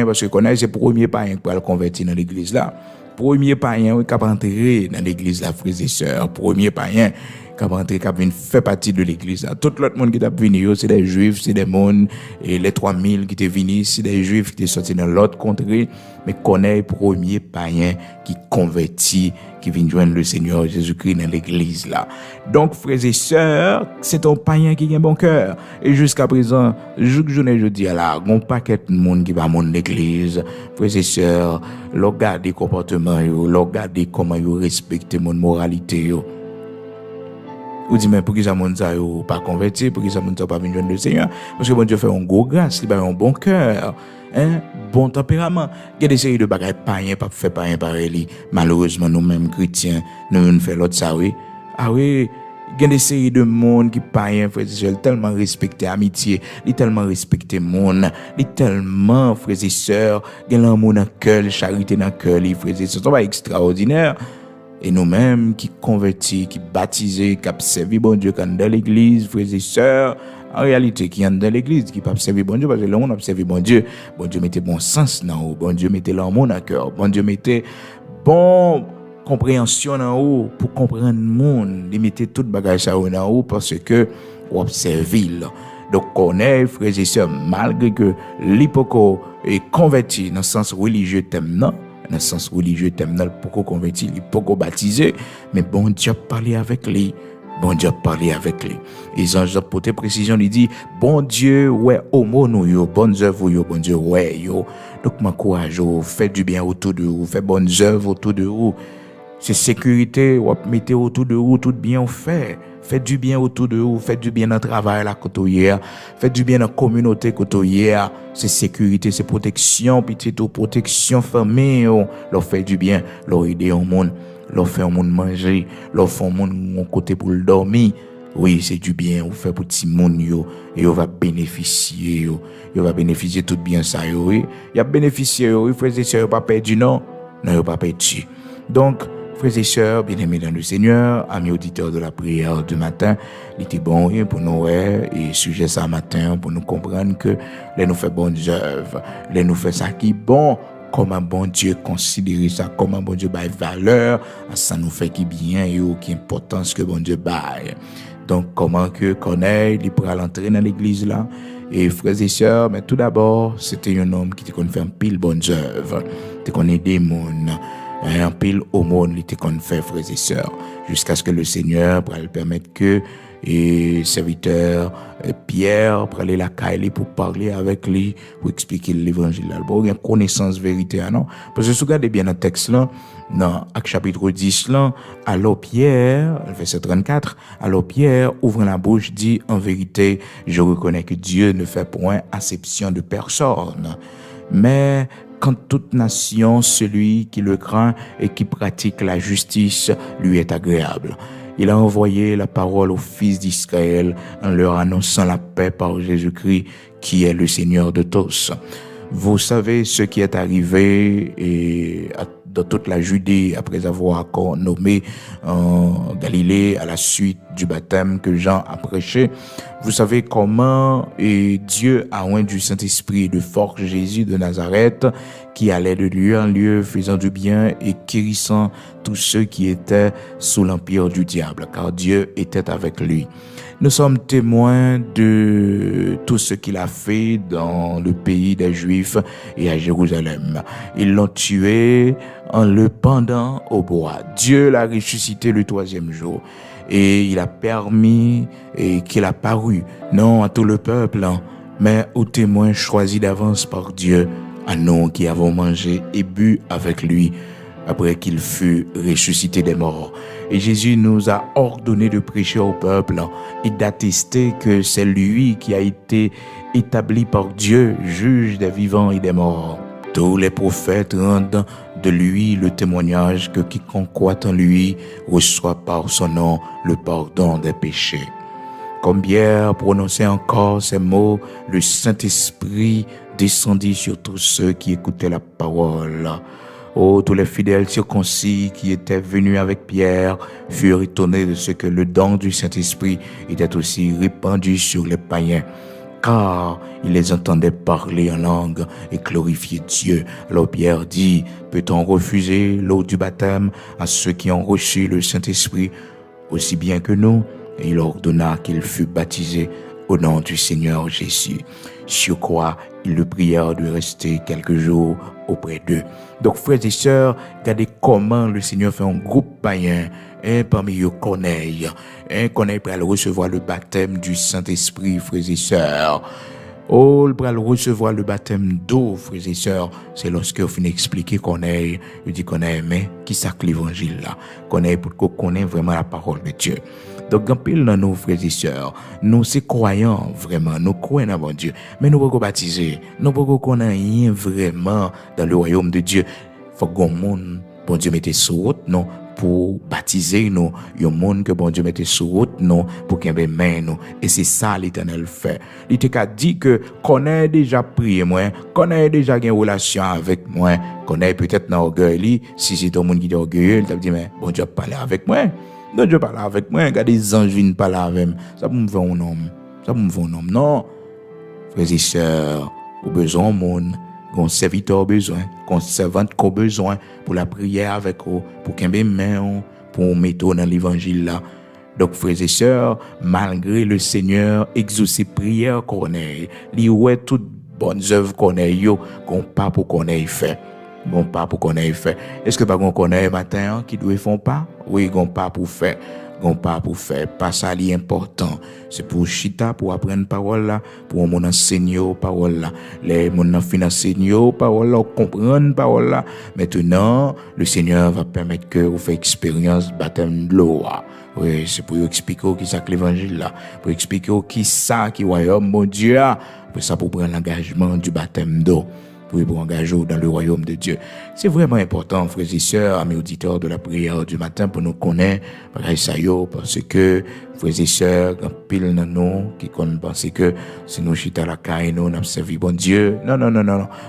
parce que connaît c'est le premier païen qui va le convertir dans l'église là. Premier païen qui va entrer dans l'église là, frères et sœurs. Premier païen qui va entrer, qui va faire partie de l'église là. Tout l'autre monde qui est venu, c'est des juifs, c'est des mondes, et les 3000 qui étaient venus, c'est des juifs qui étaient sortis dans l'autre contrée. Mais connaît le premier païen qui convertit, qui vient joindre le Seigneur Jésus-Christ dans l'église là. Donc, frères et sœurs, c'est un païen qui a un bon cœur. Et jusqu'à présent, je dis là, il y a un paquet de monde qui va monter l'église. Frères et sœurs, regardez le comportement, regardez comment ils respectent mon moralité. Ou dit, mais pour qui ça monde ça pas converti, pour qui ça monde ça pas venir joindre le Seigneur? Parce que bon Dieu fait un gros grâce, il a un bon cœur. Bon tempérament. Il y a des séries de bagages païens, pas fait païen pareil. Malheureusement, nous-mêmes chrétiens, nous faisons l'autre ça, oui. Ah oui, il y a des séries de monde qui païens, frères et sœurs, tellement respecté amitié, ils tellement respecté monde, ils tellement, frères et sœurs, il y a l'amour dans le cœur, charité dans le cœur, frères et sœurs, c'est pas extraordinaire. Et nous-mêmes qui convertis, qui baptisés, qui servi bon Dieu dans l'église, frères et sœurs, en réalité, qui sont dans l'église, qui peuvent servir bon Dieu, parce que le monde a servi bon Dieu mettait bon sens dans haut, bon Dieu mettait l'amour dans le cœur, bon Dieu mettait bon compréhension dans haut pour comprendre le monde, il mettait tout bagage ça dans haut parce que on servi là. Donc, on est, frères et sœurs, malgré que l'hypocrite est converti dans le sens religieux dans le sens religieux pour converti, pour baptisé, mais bon Dieu parlé avec lui. Bon Dieu parlé avec lui. Et Jean pour tes précisions, il dit, bon Dieu, ouais, homo nous yo, bonnes œuvres yo, bon Dieu, ouais, yo. Donc, m'encourage, faites du bien autour de vous, faites bonnes œuvres autour de vous. C'est sécurité, ou mettez autour de vous, tout bien fait. Faites du bien autour de vous, faites du bien dans le travail, la côté. Faites du bien dans la communauté, côté. C'est sécurité, c'est protection, petit tout, protection famille, leur fait du bien, leur aider au monde. Leur faire un monde manger, leur faire un monde côté pour le dormir. Oui, c'est du bien, ou fait pour petit monde, yo, et on va bénéficier, yo va bénéficier tout bien ça, yo, oui. Y a bénéficié, yo, oui, frères et sœurs, pas perdu, non? Non, yo pas perdu. Donc, frères et sœurs, bien-aimés dans le Seigneur, amis auditeurs de la prière du matin, il était bon, oui, pour nous, ouais, et sujet ça matin, pour nous comprendre que, les nous fait bonnes œuvres, les nous fait ça qui est bon, comment bon Dieu considère ça, comment bon Dieu baille valeur, ça nous fait qui bien, et qui importance que bon Dieu baille. Donc, comment que Corneille, il pourra l'entrer dans l'église là. Et frères et sœurs, mais tout d'abord, c'était un homme qui te connaît faire un pile bonnes œuvres, te connaît des mondes, un pile aumône, il te connaît faire frères et sœurs, jusqu'à ce que le Seigneur pourra le permettre que et serviteur Pierre pour aller la caille pour parler avec lui pour expliquer l'évangile là pour une connaissance vérité non parce que si vous regardez bien dans le texte là dans Acte chapitre 10 là alors Pierre verset 34 alors Pierre ouvrant la bouche dit en vérité je reconnais que Dieu ne fait point acception de personne mais quand toute nation celui qui le craint et qui pratique la justice lui est agréable. Il a envoyé la parole aux fils d'Israël en leur annonçant la paix par Jésus-Christ qui est le Seigneur de tous. Vous savez ce qui est arrivé dans toute la Judée après avoir nommé en Galilée à la suite du baptême que Jean a prêché. Vous savez comment Dieu a oint du Saint-Esprit de fort Jésus de Nazareth qui allait de lieu en lieu faisant du bien et guérissant tous ceux qui étaient sous l'empire du diable car Dieu était avec lui. Nous sommes témoins de tout ce qu'il a fait dans le pays des Juifs et à Jérusalem. Ils l'ont tué en le pendant au bois. Dieu l'a ressuscité le 3e jour. Et il a permis qu'il a paru, non à tout le peuple, mais aux témoins choisis d'avance par Dieu, à nous qui avons mangé et bu avec lui après qu'il fut ressuscité des morts. Et Jésus nous a ordonné de prêcher au peuple et d'attester que c'est lui qui a été établi par Dieu, juge des vivants et des morts. Tous les prophètes rendent de lui le témoignage que quiconque croit en lui reçoit par son nom le pardon des péchés. Comme Pierre prononçait encore ces mots, le Saint-Esprit descendit sur tous ceux qui écoutaient la parole. Oh, tous les fidèles circoncis qui étaient venus avec Pierre furent étonnés de ce que le don du Saint-Esprit était aussi répandu sur les païens, car ils les entendaient parler en langue et glorifier Dieu. Alors Pierre dit, peut-on refuser l'eau du baptême à ceux qui ont reçu le Saint-Esprit aussi bien que nous? Et il ordonna qu'il fût baptisé au nom du Seigneur Jésus. Sur quoi ils le prièrent de rester quelques jours auprès d'eux. Donc, frères et sœurs, regardez comment le Seigneur fait un groupe païen, parmi eux Corneille. Corneille pour recevoir le baptême du Saint-Esprit, frères et sœurs. Oh, il va recevoir le baptême d'eau, frères et sœurs. C'est lorsque vous finissez d'expliquer Corneille, il dit Corneille, mais qui ça que l'évangile là? Corneille pour qu'on connaisse vraiment la parole de Dieu. Donc, en pile dans nos frères et sœurs, nous sommes croyants vraiment, nous croyons dans bon Dieu, mais nous ne pouvons pas baptiser, nous ne pouvons pas rien vraiment dans le royaume de Dieu. Il faut que monde, bon Dieu mette sur route, non, pour baptiser nous, il y a un monde que bon Dieu mette sur route, non, pour qu'il y ait main nous. Et c'est ça l'Éternel fait. Il t'a dit que connaît déjà prié moi, connaît déjà une relation avec moi, connaît peut-être dans orgueil, si c'est un monde qui est orgueilleux, il t'a dit mais bon Dieu parler avec moi. Non, Dieu parle avec moi, regarde les anges viennent parler avec moi. Ça me fait un homme. Ça me fait un homme. Non. Frères et sœurs, au besoin au monde, qu'on serviteur besoin, qu'on servante qu'on besoin pour la prière avec eux, pour qu'il y ait main, pour mettre dans l'évangile là. Donc, frères et sœurs, malgré le Seigneur exaucer prière qu'on ait, lui ouais toutes bonnes œuvres qu'on ait, qu'on pas pour qu'on ait fait. Gon pas pour qu'on ait fait. Est-ce que pas qu'on connaît matin qui doit font pas? Oui, gon pas pour faire. Gon pas pour faire. Pas ça li important. C'est pour chita pour apprendre parole là, pour mon enseigner parole là. Les mon fin enseigner parole là, comprendre parole là. Maintenant, le Seigneur va permettre que vous fassiez expérience baptême de l'eau. Oui, c'est pour expliquer qui ça que l'évangile là, pour expliquer qui ça qui royaume mon Dieu, pour ça pour prendre l'engagement du baptême d'eau. pour engager dans le royaume de Dieu. C'est vraiment important, frères et sœurs, amis auditeurs de la prière du matin, pour nous connaître, parce que, frères et sœurs, quand pile dans nous, qui pensent que si nous chita la caille, nous avons servi bon Dieu. Non.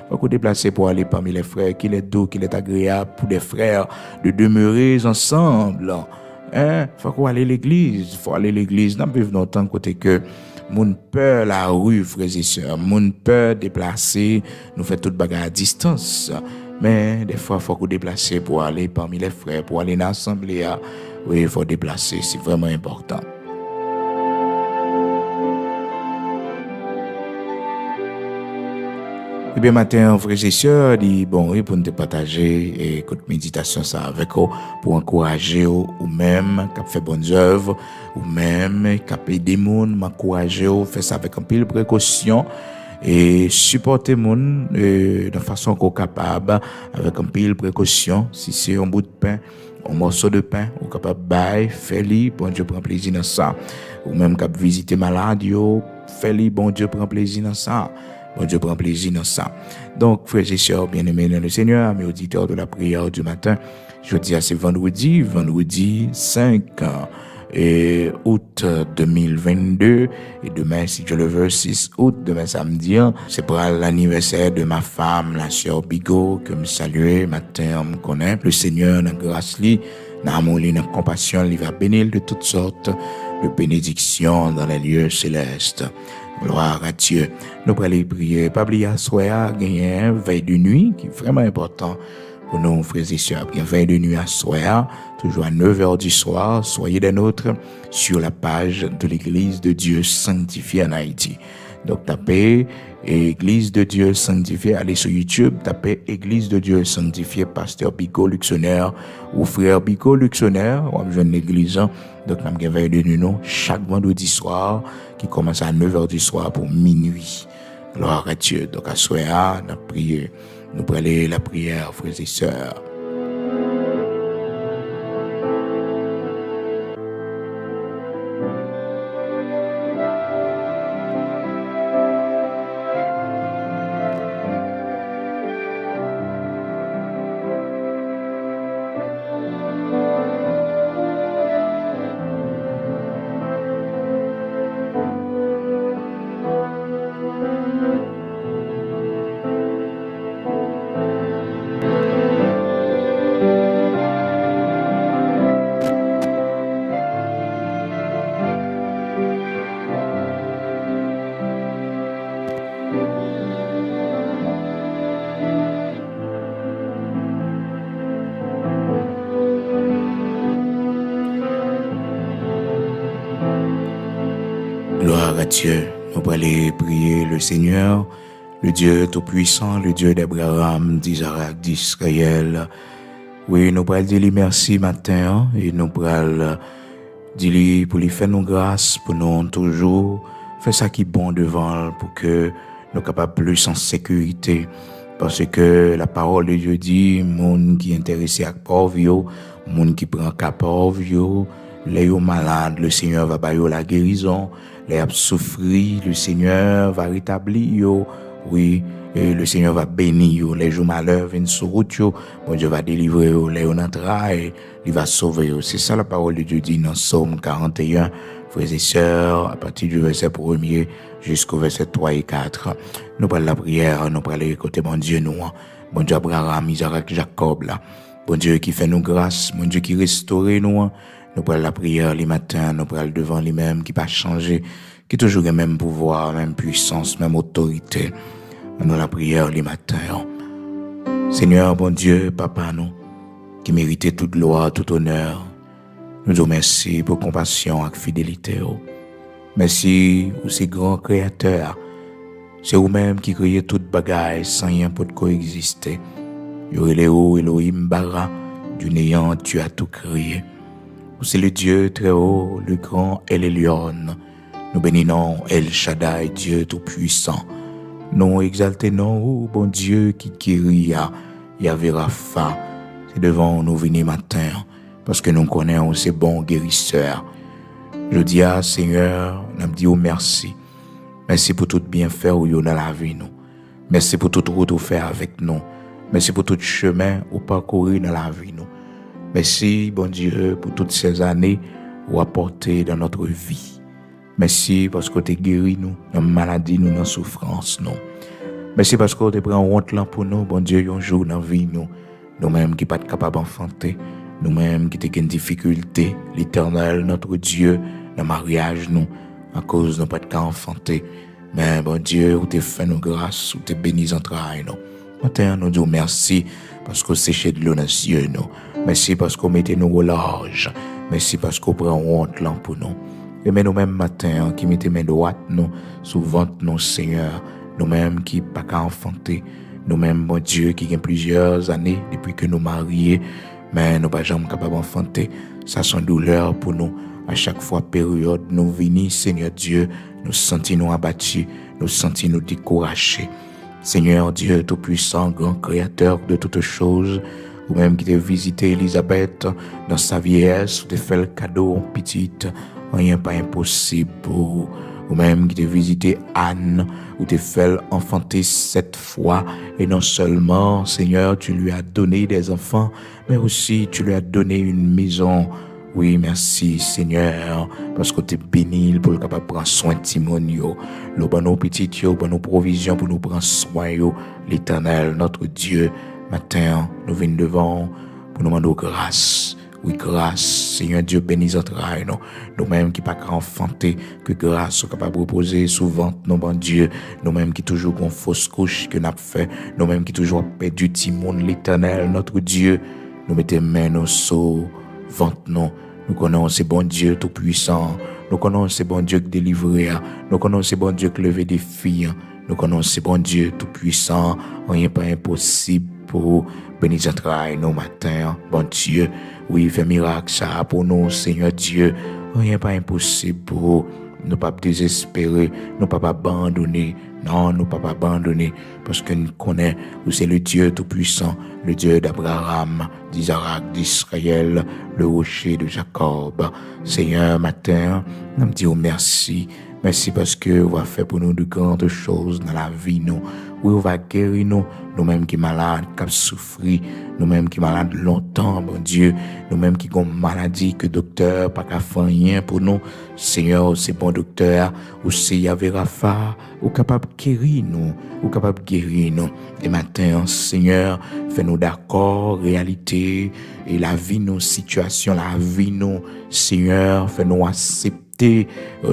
Faut qu'on déplace pour aller parmi les frères, qu'il est doux, qu'il est agréable pour des frères de demeurer ensemble. Faut qu'on aille à l'église, Nous vivons dans tant côté que, moun peur la rue, frères et sœurs, moun peur déplacer, nous fait toute bagarre à distance. Mais des fois, il faut qu'on déplace pour aller parmi les frères, pour aller dans l'assemblée. Oui, il faut déplacer, c'est vraiment important. Eh bien, matin, frères et sœurs, pour nous partager et cette méditation ça avec vous, pour encourager ou même, qui fait bonnes œuvres, ou même, qui aide des gens, m'encourager ou faire ça avec un peu de précaution et supporter les gens de façon qu'on est capable, avec un peu de précaution. Si c'est un bout de pain, un morceau de pain, ou capable de bailler, faire-le, bon Dieu prend plaisir dans ça. Ou même capable visiter malade, faire-le, bon Dieu prend plaisir dans ça. Bon Dieu prend plaisir dans ça. Donc, frères et sœurs bien-aimés dans le Seigneur, mes auditeurs de la prière du matin, je dis à c'est vendredi 5 août 2022, et demain, si Dieu le veut, 6 août, demain samedi, c'est pour l'anniversaire de ma femme, la sœur Bigot, que me saluer, matin, on me connaît. Le Seigneur, dans grâce, dans amour, dans compassion, il va bénir de toutes sortes de bénédictions dans les lieux célestes. Gloire à Dieu. Nous allons prier. Pas oublier à soir, gagner un veille de nuit, qui est vraiment important pour nous, frères et sœurs. Bien, veille de nuit à soir, toujours à 9h du soir, soyez des nôtres sur la page de l'Église de Dieu sanctifiée en Haïti. Donc, tapez Église de Dieu sanctifiée, allez sur YouTube, tapez Église de Dieu sanctifiée, Pasteur Bigot Luxonnaire ou Frère Bigot Luxonnaire, on va joindre l'église. Donc, nous avons veille de nuit, chaque vendredi soir, qui commence à 9h du soir pour minuit. Gloire à Dieu. Donc, à soir, nous prions. Nous prenons la prière, frères et sœurs. Gloire à Dieu. Nous allons prier le Seigneur, le Dieu Tout-Puissant, le Dieu d'Abraham, d'Isaac, d'Israël. Oui, nous allons dire merci matin et nous allons dire pour lui faire nos grâces, pour nous toujours faire ça qui est bon devant, pour que nous soyons capables plus en sécurité. Parce que la parole de Dieu dit, monde qui est intéressé à pauvre, monde qui prend qu'à pauvre, les malades, le Seigneur va bailler la guérison. Les souffrir, le Seigneur va rétablir. Oui, et le Seigneur va bénir. Les jours malheurs viennent sur route. Bon Dieu va délivrer les entrailles. Il va sauver. C'est ça la parole de Dieu dit dans Psaume 41, frères et sœurs, à partir du verset 1er jusqu'au verset 3 et 4. Nous parlons la prière, nous parlons écouter mon Dieu, nous. Bon Dieu Abraham, Isaac, Jacob, là. Bon Dieu qui fait nous grâce, bon Dieu qui restaure nous. Nous prenons la prière les matins, nous prenons devant lui-même, qui pas changer, qui toujours le même pouvoir, même puissance, même autorité. Nous la prière les matins. Seigneur, bon Dieu, Papa, nous, qui méritait toute gloire, tout honneur, nous vous remercions pour compassion et fidélité. Merci pour ces grands créateurs. C'est vous-même qui créez toute bagaille sans rien pour coexister. Yoréléo, Elohim, Bara, du néant, tu as tout créé. C'est le Dieu très haut, le grand El Elyon. Nous bénissons El Shaddai, Dieu tout-puissant. Nous exaltons, bon Dieu qui guérit, Yahvé Rapha. C'est devant nous venir matin, parce que nous connaissons ces bons guérisseurs. Je dis à Seigneur, nous disons merci. Merci pour tout bienfait dans la vie. Nous. Merci pour toute route fait avec nous. Merci pour tout chemin ou parcouru dans la vie nous. Merci, bon Dieu, pour toutes ces années ou apporté dans notre vie. Merci parce que tu guéri nous, dans maladie nous, dans souffrance nous. Merci parce que tu prends honte là pour nous, bon Dieu, un jour dans la vie nous. Nous-mêmes qui ne sommes pas capables d'enfanter, nous-mêmes qui avons une difficulté, l'Éternel, notre Dieu, dans le mariage nous, à cause de nous pas de enfanter. Mais bon Dieu, où tu fait nos grâces, où tu bénis en travail nous. Maintenant, nous disons merci parce que c'est de l'eau dans les yeux nous. Merci parce qu'on mettez nous au large. Merci parce qu'on prend honte là pour nous. Et mais nous-mêmes matin, qui mettez main droite nous, sous ventre nous, Seigneur, nous-mêmes qui pas qu'à enfanter, nous-mêmes, bon Dieu, qui ont plusieurs années depuis que nous mariés, mais nous pas jamais capables d'enfanter. Ça sont douleur pour nous. À chaque fois, période, nous venons, Seigneur Dieu, nous sentons nous abattus, nous sentons nous découragés. Seigneur Dieu, Tout-Puissant, grand Créateur de toutes choses, ou même qui t'a visité Elisabeth dans sa vieillesse, ou t'a fait le cadeau en petite, rien pas impossible pour ou même qui t'a visité Anne, ou t'a fait enfanter 7 fois, et non seulement, Seigneur, tu lui as donné des enfants, mais aussi tu lui as donné une maison. Oui, merci Seigneur, parce que tu es béni pour le capable prendre soin de Timonio. Le bon nos petits, bon nos provisions pour nous prendre soin, l'Éternel, notre Dieu. Matin, nous venons devant pour nous demander grâce. Oui, grâce, Seigneur Dieu, bénis notre travail, nous-mêmes qui pas qu'à enfanter, que grâce soit capable de reposer souvent, nos bon Dieu, nous-mêmes qui toujours qu'on fausse couche que nous avons fait, nous-mêmes qui toujours perdu Timon, l'Éternel, notre Dieu, nous mettons main nos sauts, ventre nous connaissons ce bon Dieu tout puissant, nous connaissons ce bon Dieu qui délivre, nous connaissons ce bon Dieu qui lève des filles, nous connaissons ce bon Dieu tout puissant, rien pas impossible pour bénir notre travail nos matins, bon Dieu, oui, fais miracle ça pour nous, Seigneur Dieu, rien pas impossible pour nous pas désespérer, nous pas abandonner, non, nous pas abandonner, parce que nous connaissons, c'est le Dieu tout-puissant, le Dieu d'Abraham, d'Isaac, d'Israël, le rocher de Jacob. Seigneur, matin, nous me disons merci. Merci parce que vous avez fait pour nous de grandes choses dans la vie, nous. Oui, vous va guérir nous, nous-mêmes qui malades, qui souffrent, nous-mêmes qui malades longtemps, bon Dieu, nous-mêmes qui avons maladie, que docteur, pas qu'à faire rien pour nous. Seigneur, c'est bon docteur, ou c'est Yahvé Rapha, ou capable de guérir nous, ou capable de guérir nous. Et maintenant, Seigneur, fais-nous d'accord, réalité, et la vie, nos situations, la vie, nous, Seigneur, fais-nous accepter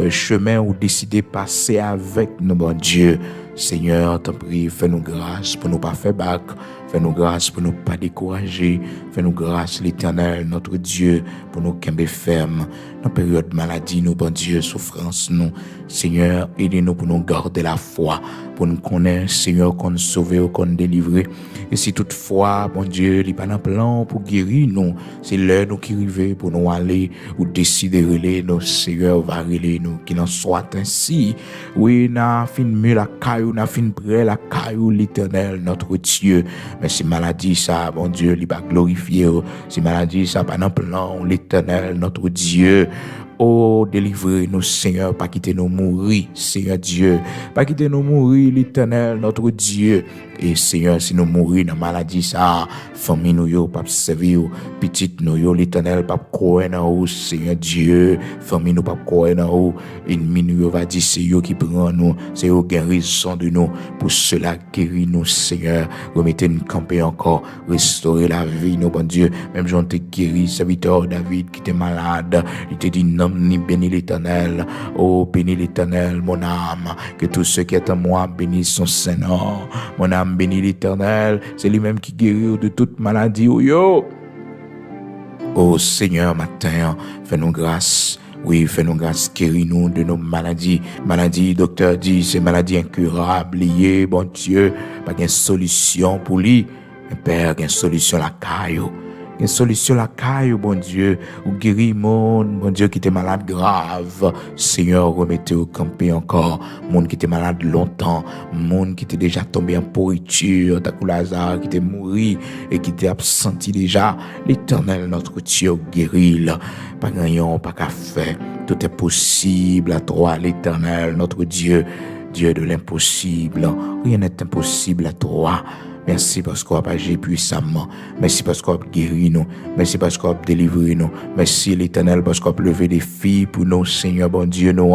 chemin ou décider passer avec nous, bon Dieu. Seigneur, t'en prie, fais-nous grâce pour nous pas faire bac, fais-nous grâce pour nous pas décourager, fais-nous grâce, l'Éternel, notre Dieu, pour nous camper ferme. Dans période de maladie, nous, bon Dieu, souffrance, nous. Seigneur, aidez-nous pour nous garder la foi, pour nous connaître, Seigneur, qu'on nous sauve ou qu'on nous délivre. Et si toutefois, bon Dieu, il n'y a pas un plan pour guérir nous, c'est l'heure nous qui arrive pour nous aller ou décider de relayer nos Seigneur, va relayer nous, qu'il en soit ainsi. Oui, n'a fin mieux la caillou, n'a fin près la caillou, l'Éternel, notre Dieu. Mais si maladie, ça, bon Dieu, il va glorifier. Si maladie, ça, pas un plan, l'Éternel, notre Dieu. Oh, délivrez-nous, Seigneur, pas quitter nous mourir, Seigneur Dieu. Pas quitter nous mourir, l'Éternel, notre Dieu. Et Seigneur, si nous mourir dans la maladie, ça, famille nous, yo, pas servir, petite nous, yo, l'Éternel, pas croire dans nous, Seigneur Dieu. Famille nous, pas croire dans nous. Ennemi nous, yo, va dire, c'est yo qui prend nous, c'est yo qui a raison de nous. Pour cela, guéris nous, Seigneur. Remettez-nous camper encore, restaurer la vie, nous, bon Dieu. Même Jean te guéri, serviteur David qui était malade, il te dit, non, ni bénis l'Éternel. Oh, bénis l'Éternel, mon âme. Que tous ceux qui est en moi bénissent son Seigneur. Mon âme bénis l'Éternel. C'est lui-même qui guérit de toute maladie. Oh, yo. Oh, Seigneur, matin, fais-nous grâce. Oui, fais-nous grâce, guéris-nous de nos maladies. Maladies, docteur dit, c'est maladies incurables, liées, bon Dieu. Pas de solution pour lui. Mais Père, il y a une solution la caillou. Une solution la caille, bon Dieu, ou guérir monde, bon Dieu qui était malade grave. Seigneur, remettez au campé encore. Monde qui était malade longtemps, monde qui était déjà tombé en pourriture, t'as Lazare qui était mort et qui était absenti déjà. L'Éternel, notre Dieu, guérit là. Pas gagnant, pas qu'à faire. Tout est possible à toi, l'Éternel, notre Dieu. Dieu de l'impossible. Rien n'est impossible à toi. Merci parce qu'on a agi puissamment. Merci parce qu'on a guéri nous. Merci parce qu'on a délivré nous. Merci l'Éternel parce qu'on a levé des filles pour nous, Seigneur, bon Dieu, nous.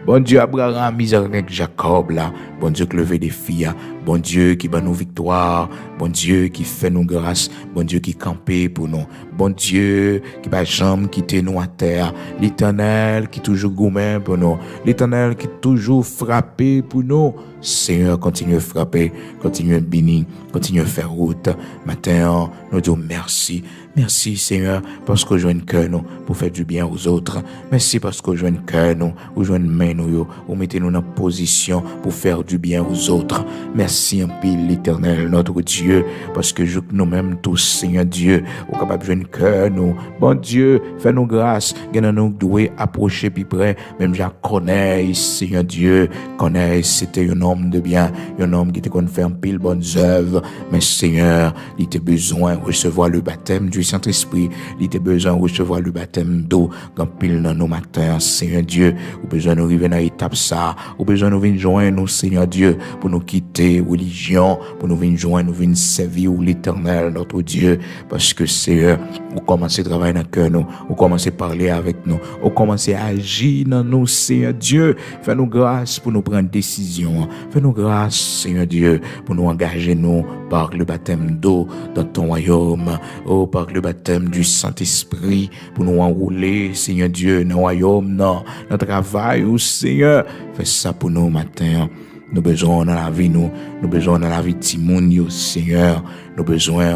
Bon Dieu, Abraham, Isaac, Jacob, là. Bon Dieu, qui levé des filles. Bon Dieu, qui bat nos victoires. Bon Dieu, qui fait nos grâces. Bon Dieu, qui campait pour nous. Bon Dieu, qui bat jamais quitter nous à terre. L'Éternel, qui toujours gourmand pour nous. L'Éternel, qui toujours frappé pour nous. Seigneur, continue à frapper, continue à bénir, continue à faire route. Matin, nous disons merci. Merci, Seigneur, parce que je joins cœur nous pour faire du bien aux autres. Merci parce que je joins cœur nous, ou joins main nous, ou mettez-nous dans position pour faire du bien aux autres. Merci en pile, l'Éternel, notre Dieu, parce que nous-mêmes tous, Seigneur Dieu, ou capable de joindre cœur nous. Bon Dieu, fais-nous grâce, gagne nous doué approcher plus près, même j'en connais, Seigneur Dieu, connais, c'était un homme de bien, un homme qui te connaît faire pile bonnes œuvres, mais Seigneur, il t'a besoin de recevoir le baptême du Saint-Esprit, il t'a besoin de recevoir le baptême d'eau, quand pile dans nos matins, Seigneur Dieu, ou besoin de arriver dans l'étape ça, ou besoin de venir joindre nous, Seigneur Dieu, pour nous quitter religion, pour nous venir joindre, nous venir servir l'Éternel, notre Dieu, parce que Seigneur, vous commencez à travailler dans le cœur nous, vous commencez à parler avec nous, vous commencez à agir dans nous, Seigneur Dieu, fais-nous grâce pour nous prendre décision, fais-nous grâce, Seigneur Dieu, pour nous engager nous par le baptême d'eau dans ton royaume, oh, par le baptême du Saint-Esprit, pour nous enrouler, Seigneur Dieu, dans le royaume, dans notre travail, oh Seigneur, fais ça pour nous matin. Nous besoin dans la vie, nous besoin dans la vie de Timoun, Seigneur, nous besoin,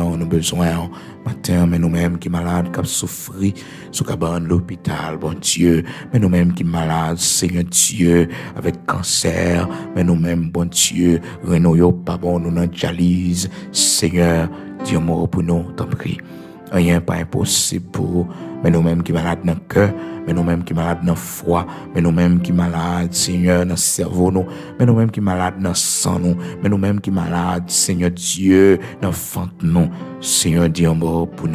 matin, mais nous-mêmes qui malades, qui souffrent, sous cabane l'hôpital, bon Dieu, mais nous-mêmes qui malades, Seigneur Dieu, avec cancer, mais nous-mêmes, bon Dieu, renouillons pas bon, nous n'en dialyse, Seigneur, Dieu mort pour nous, t'en prie. Rien pas impossible pour mais nous-mêmes qui malades dans le cœur, mais nous-mêmes qui malades dans le foie, mais nous-mêmes qui malades, Seigneur, dans le cerveau, nous, mais nous-mêmes qui malades dans le sang, nous, mais nous-mêmes qui malades, Seigneur Dieu, dans le ventre, nous, Seigneur, dis un mot pour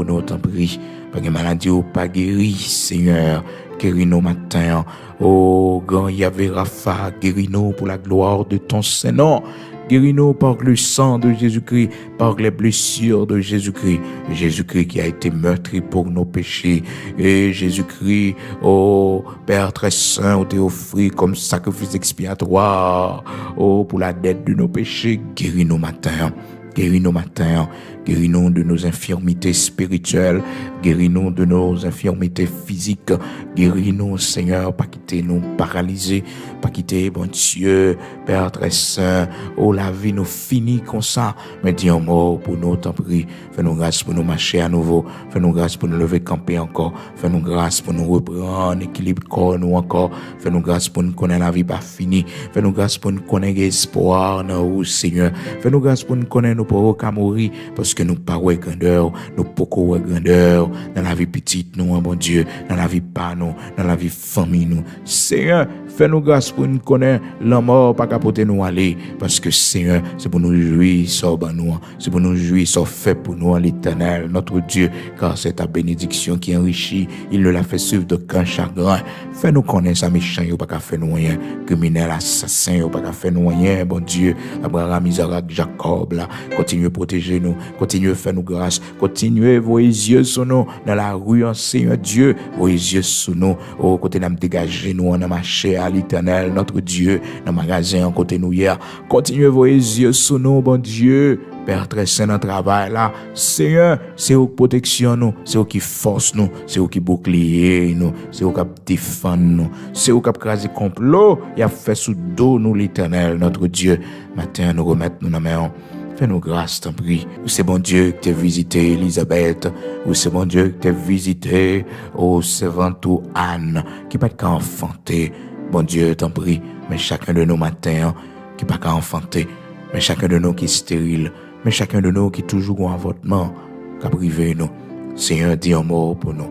nous, t'en prie, pas de maladie ou pas guéri, Seigneur, guéris-nous matin, oh, grand Yahvé Rapha, guéris-nous pour la gloire de ton Saint-Nom. Guéris-nous par le sang de Jésus-Christ, par les blessures de Jésus-Christ. Jésus-Christ qui a été meurtri pour nos péchés. Et Jésus-Christ, oh Père très saint, où t'es offert comme sacrifice expiatoire, oh pour la dette de nos péchés. Guéris-nous matin. Guéris-nous matin, guéris-nous de nos infirmités spirituelles, guéris-nous de nos infirmités physiques, guéris-nous, Seigneur, pas quitter nous paralyser, pas quitter, bon Dieu, Père très saint, oh la vie nous finit comme ça, mais dis un mot pour nous, t'en prie, fais-nous grâce pour nous marcher à nouveau, fais-nous grâce pour nous lever camper encore, fais-nous grâce pour nous reprendre équilibre corps nous encore, fais-nous grâce pour nous connaître la vie pas finie, fais-nous grâce pour nous connaître espoir, nous, Seigneur, fais-nous grâce pour nous connaître nous pour qu'à mourir parce que nous pas ouais grandeur, nous beaucoup ouais grandeur dans la vie petite nous, bon Dieu, dans la vie pas nous, dans la vie famille nous. Seigneur, fais-nous grâce pour nous connaître la mort pas capoter nous aller parce que Seigneur, c'est pour nous jouir sur nous, c'est pour nous jouir sur fait pour nous l'Éternel, notre Dieu, car c'est ta bénédiction qui enrichit, il ne l'a fait suivre d'aucun chagrin. Fais-nous connaître sa méchant, il pas qu'à faire nous rien, criminel, assassin, il pas qu'à faire nous rien, bon Dieu, Abraham, Isaac, Jacob là. Continuez à protéger nous, continuez à faire nous grâce, continuez vos yeux sur nous dans la rue, Seigneur Dieu, vos yeux sur nous, au côté de nous dégager nous, on a marché à l'Éternel, notre Dieu, dans le magasin, en côté nous hier, continuez vos yeux sur nous, bon Dieu, Père très saint dans le travail là, Seigneur, c'est vous qui protection nous, c'est vous qui force nous, c'est vous qui bouclier nous, c'est vous qui défend nous, c'est vous qui crase complot, et a fait sous dos nous l'Éternel, notre Dieu, matin nous remettre nous dans la main. Fais-nous grâce, t'en prie. Ou c'est bon Dieu que t'as visité Elisabeth. Ou c'est bon Dieu que t'as visité, oh, servante ou Anne, qui pas qu'à enfanter. Bon Dieu, t'en prie. Mais chacun de nous matins, qui pas qu'à enfanter. Mais chacun de nous qui est stérile. Mais chacun de nous qui est toujours en avortement, qui a privé nous. Seigneur, dis un mot pour nous.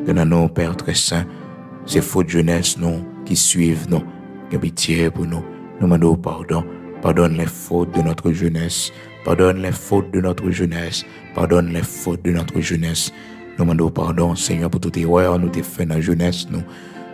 Donne-nous, Père très saint, ces fautes jeunesse, nous, qui suivent nous. Que pitié pour nous. Nous demandons pardon. Pardonne les fautes de notre jeunesse. Pardonne les fautes de notre jeunesse. Pardonne les fautes de notre jeunesse. Nous demandons pardon, Seigneur, pour toutes les erreurs nous t'ai fait dans la jeunesse, nous.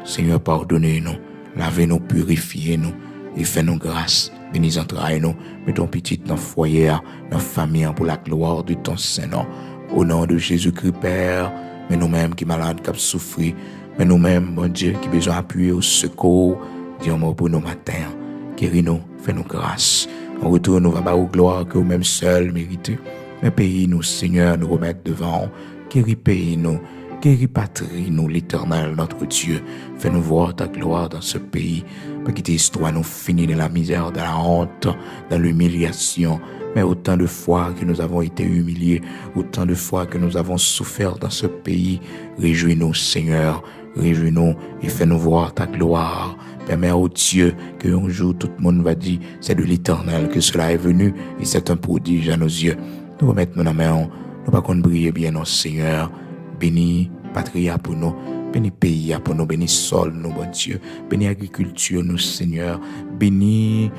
Seigneur, pardonnez-nous. lavez-nous, purifiez-nous, et fais-nous grâce. Bénis entrailles nous, mettons petit dans le foyer, dans la famille, pour la gloire de ton Saint-Nom. Au nom de Jésus-Christ, Père, mais nous-mêmes qui malades, qui souffrent, mais nous-mêmes, bon Dieu, qui besoin d'appuyer au secours, dis-moi pour nous matins, guéris-nous, fais-nous grâce. En retour, nous va aux gloire que nous-mêmes seuls méritons. Mais pays-nous, Seigneur, nous remettre devant, guéris pays-nous, guéris patrie, nous, l'Éternel, notre Dieu. Fais-nous voir ta gloire dans ce pays. Pas quitter l'histoire nous finit dans la misère, dans la honte, dans l'humiliation. Mais autant de fois que nous avons été humiliés, autant de fois que nous avons souffert dans ce pays, réjouis-nous, Seigneur, réjouis-nous et fais-nous voir ta gloire. Permets au Dieu qu'un jour tout le monde va dire, c'est de l'Éternel que cela est venu et c'est un prodige à nos yeux. Nous remettons nos mains, nous pas qu'on brille bien, nos Seigneur. Bénis patria pour nous, bénis pays pour nous, bénis sol nous, bon Dieu, bénis agriculture nous, Seigneur, bénis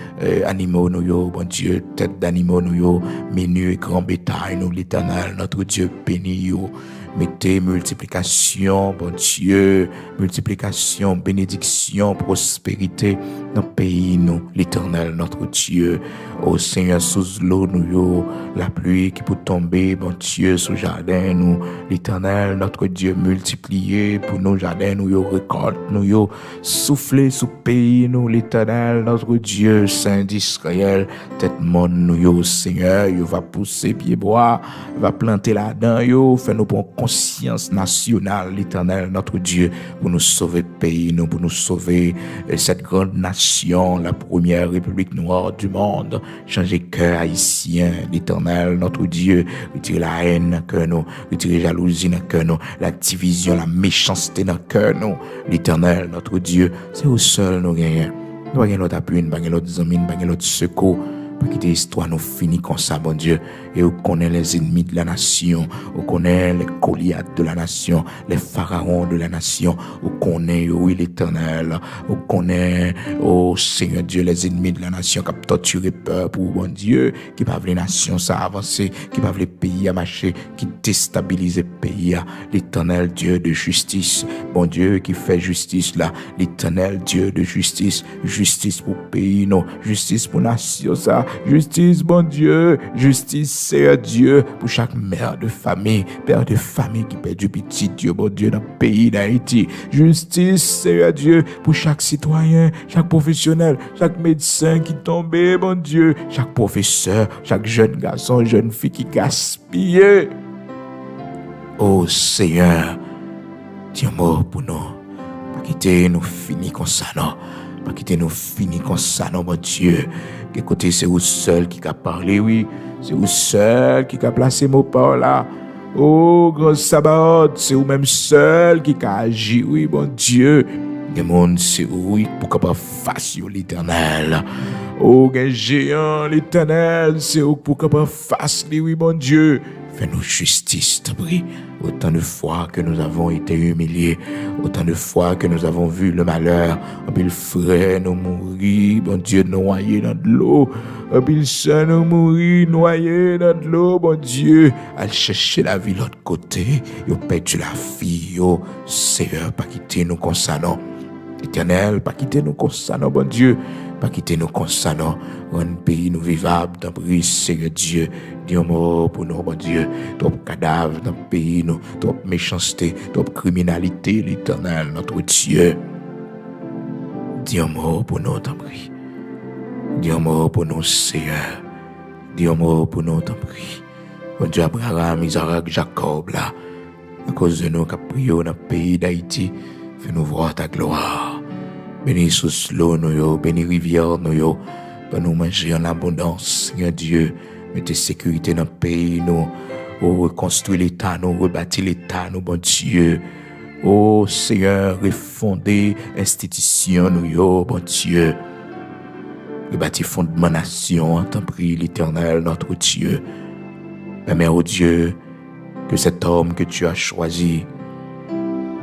animaux nous, bon Dieu, tête d'animaux nous, menus et grands bétail nous, l'Éternel, notre Dieu, bénis yo. Mettez multiplication, bon Dieu, multiplication, bénédiction, prospérité dans le pays, nous, l'Éternel, notre Dieu. Ô Seigneur, sous l'eau, nous, la pluie qui peut tomber, bon Dieu, sous le jardin, nous, l'Éternel, notre Dieu, multiplié pour nos jardins, nous, récolte, nous, souffler sous le pays, nous, l'Éternel, notre Dieu, Saint d'Israël, tête monde, nous, Seigneur, il va pousser pied bois, va planter là-dedans, fait nous pour conscience nationale, l'Éternel, notre Dieu, pour nous sauver le pays, nous, pour nous sauver cette grande nation, la première république noire du monde, changer cœur haïtien, l'Éternel, notre Dieu, retirer la haine dans le cœur, nous, retirer la jalousie dans le cœur, nous, la division, la méchanceté dans le cœur, nous, l'Éternel, notre Dieu, c'est au seul nous gagnons. Nous avons notre appui, nous avons notre amis, nous avons notre secours. Pas quitter l'histoire nous finit comme ça, bon Dieu. Et on connaît les ennemis de la nation, on connaît les Goliaths de la nation, les pharaons de la nation, on connaît, oui, l'Éternel, on connaît, oh Seigneur Dieu, les ennemis de la nation qui ont torturé peuple, bon Dieu, qui peuvent les nations ça avancer, qui peuvent les pays à marcher, qui déstabilisent les pays, l'Éternel Dieu de justice, bon Dieu qui fait justice là, l'Éternel Dieu de justice, justice pour pays, non, justice pour nation ça. Justice, bon Dieu, justice, Seigneur Dieu, pour chaque mère de famille, père de famille qui perd du petit Dieu, bon Dieu, dans le pays d'Haïti. Justice, Seigneur Dieu, pour chaque citoyen, chaque professionnel, chaque médecin qui tombe, bon Dieu, chaque professeur, chaque jeune garçon, jeune fille qui gaspille. Oh Seigneur, tiens mort pour nous. Pas quitter nous finir comme ça, non. Pas quitter nous finir comme ça, non, mon Dieu. Que côté c'est vous seul qui a parlé, oui. C'est vous seul qui a placé mon par là. Oh, grand sabbat, c'est vous même seul qui a agi, oui, mon Dieu. Le monde, c'est oui, pour qu'on fasse l'Éternel. Oh, grand géant, l'Éternel, c'est pour qu'on fasse, oui, mon Dieu. Fais-nous justice, t'en prie. Autant de fois que nous avons été humiliés, autant de fois que nous avons vu le malheur, puis le frère nous mourir, bon Dieu, noyé dans de l'eau, puis le sang nous mourir, noyé dans de l'eau, bon Dieu, à chercher la vie de l'autre côté, yo perdu la vie, yo, Seigneur, pas quitter nous comme ça, non. Éternel, pas quitter nous comme ça, non, bon Dieu, pas quitter nous comme ça, non. Un pays nous vivable, dans le Seigneur Dieu, dis mot pour nous, bon Dieu, trop cadavres dans le pays, nous, trop méchanceté, trop criminalité, l'Éternel, notre Dieu. Dis mot pour nous, t'en prie. Dis mot pour nous, Seigneur. Dis mot pour nous, t'en prie. Bon Dieu, Abraham, Isaac, Jacob, là, à cause de nous qui prions dans le pays d'Haïti, fais-nous voir ta gloire. Bénis sous l'eau, nous, bénis rivière, nous, pour nous manger en abondance, Seigneur Dieu. Mettez sécurité dans le pays, nous. Oh, reconstruire l'État, nous, rebâtir l'État, nous, bon Dieu. Oh, Seigneur, refonder l'institution, nous, bon Dieu. Rebâtir fondement nation, t'en prie, l'Éternel, notre Dieu. Permets, oh Dieu, que cet homme que tu as choisi,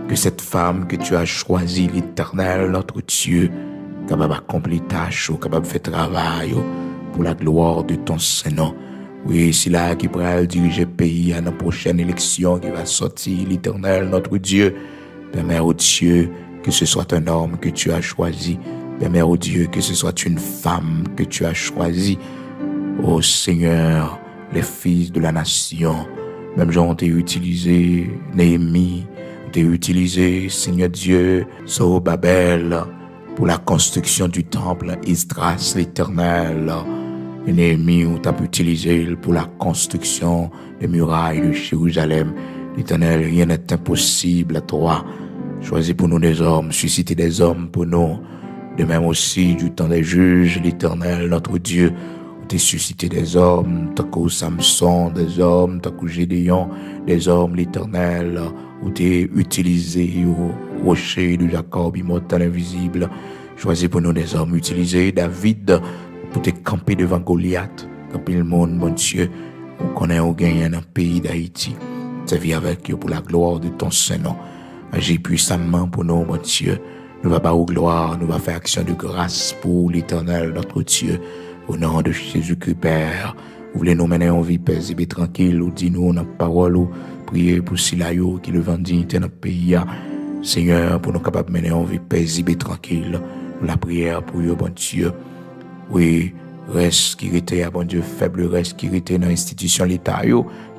que cette femme que tu as choisie, l'Éternel, notre Dieu, capable d'accomplir tâche, capable de faire travail pour la gloire de ton Saint-Nom. Oui, c'est là qui pourra diriger le pays à la prochaine élection qui va sortir, l'Éternel, notre Dieu. Permets au Dieu que ce soit un homme que tu as choisi. Père, oh Dieu, que ce soit une femme que tu as choisie. Oh Seigneur, les fils de la nation, même gens ont été utilisés, Néhémie, ont été utilisés, Seigneur Dieu, Zorobabel, pour la construction du temple, Esdras l'Éternel, et Néhémie, on t'a utilisé pour la construction des murailles de Jérusalem. L'Éternel, rien n'est impossible à toi. Choisis pour nous des hommes, suscitez des hommes pour nous. De même aussi, du temps des juges, l'Éternel, notre Dieu, t'es suscité des hommes, tant que Samson, des hommes, tant que Gédéon, des hommes, l'Éternel, où t'es utilisé au rocher de Jacob, immortel, invisible. Choisis pour nous des hommes, utilisés David pour te camper devant Goliath, camper le monde, bon Dieu, on connaît au gain dans le pays d'Haïti. Servir avec eux pour la gloire de ton Saint-Nom. Agis puissamment pour nous, bon Dieu. Nous va pas au gloire, nous va faire action de grâce pour l'Éternel, notre Dieu. Au nom de Jésus-Christ, Père, vous voulez nous mener en vie paisible et tranquille, ou dis-nous notre parole, ou priez pour Silayo qui le vend dignité dans notre pays. Seigneur, pour nous capables de mener en vie paisible et tranquille, la prière pour eux, bon Dieu. Oui, reste qui était, bon Dieu, faible reste qui était dans l'institution l'État,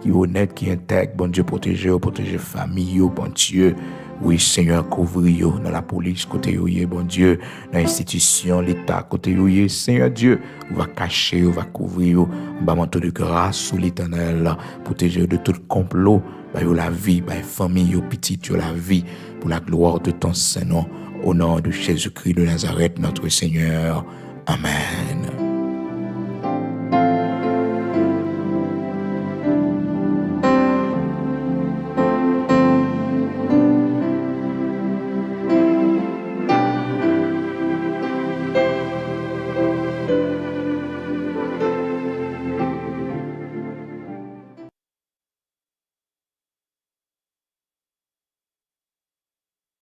qui est honnête, qui est intègre, bon Dieu, protéger famille, bon Dieu. Oui, Seigneur, couvrir dans la police, côté yoye, bon Dieu, dans l'institution, l'État, côté yoye, Seigneur Dieu, on va cacher, on va couvrir, on va manteau de grâce sous l'Éternel, protéger de tout complot, la vie, la famille, petite, la vie, pour la gloire de ton Saint-Nom, au nom de Jésus-Christ de Nazareth, notre Seigneur. Amen.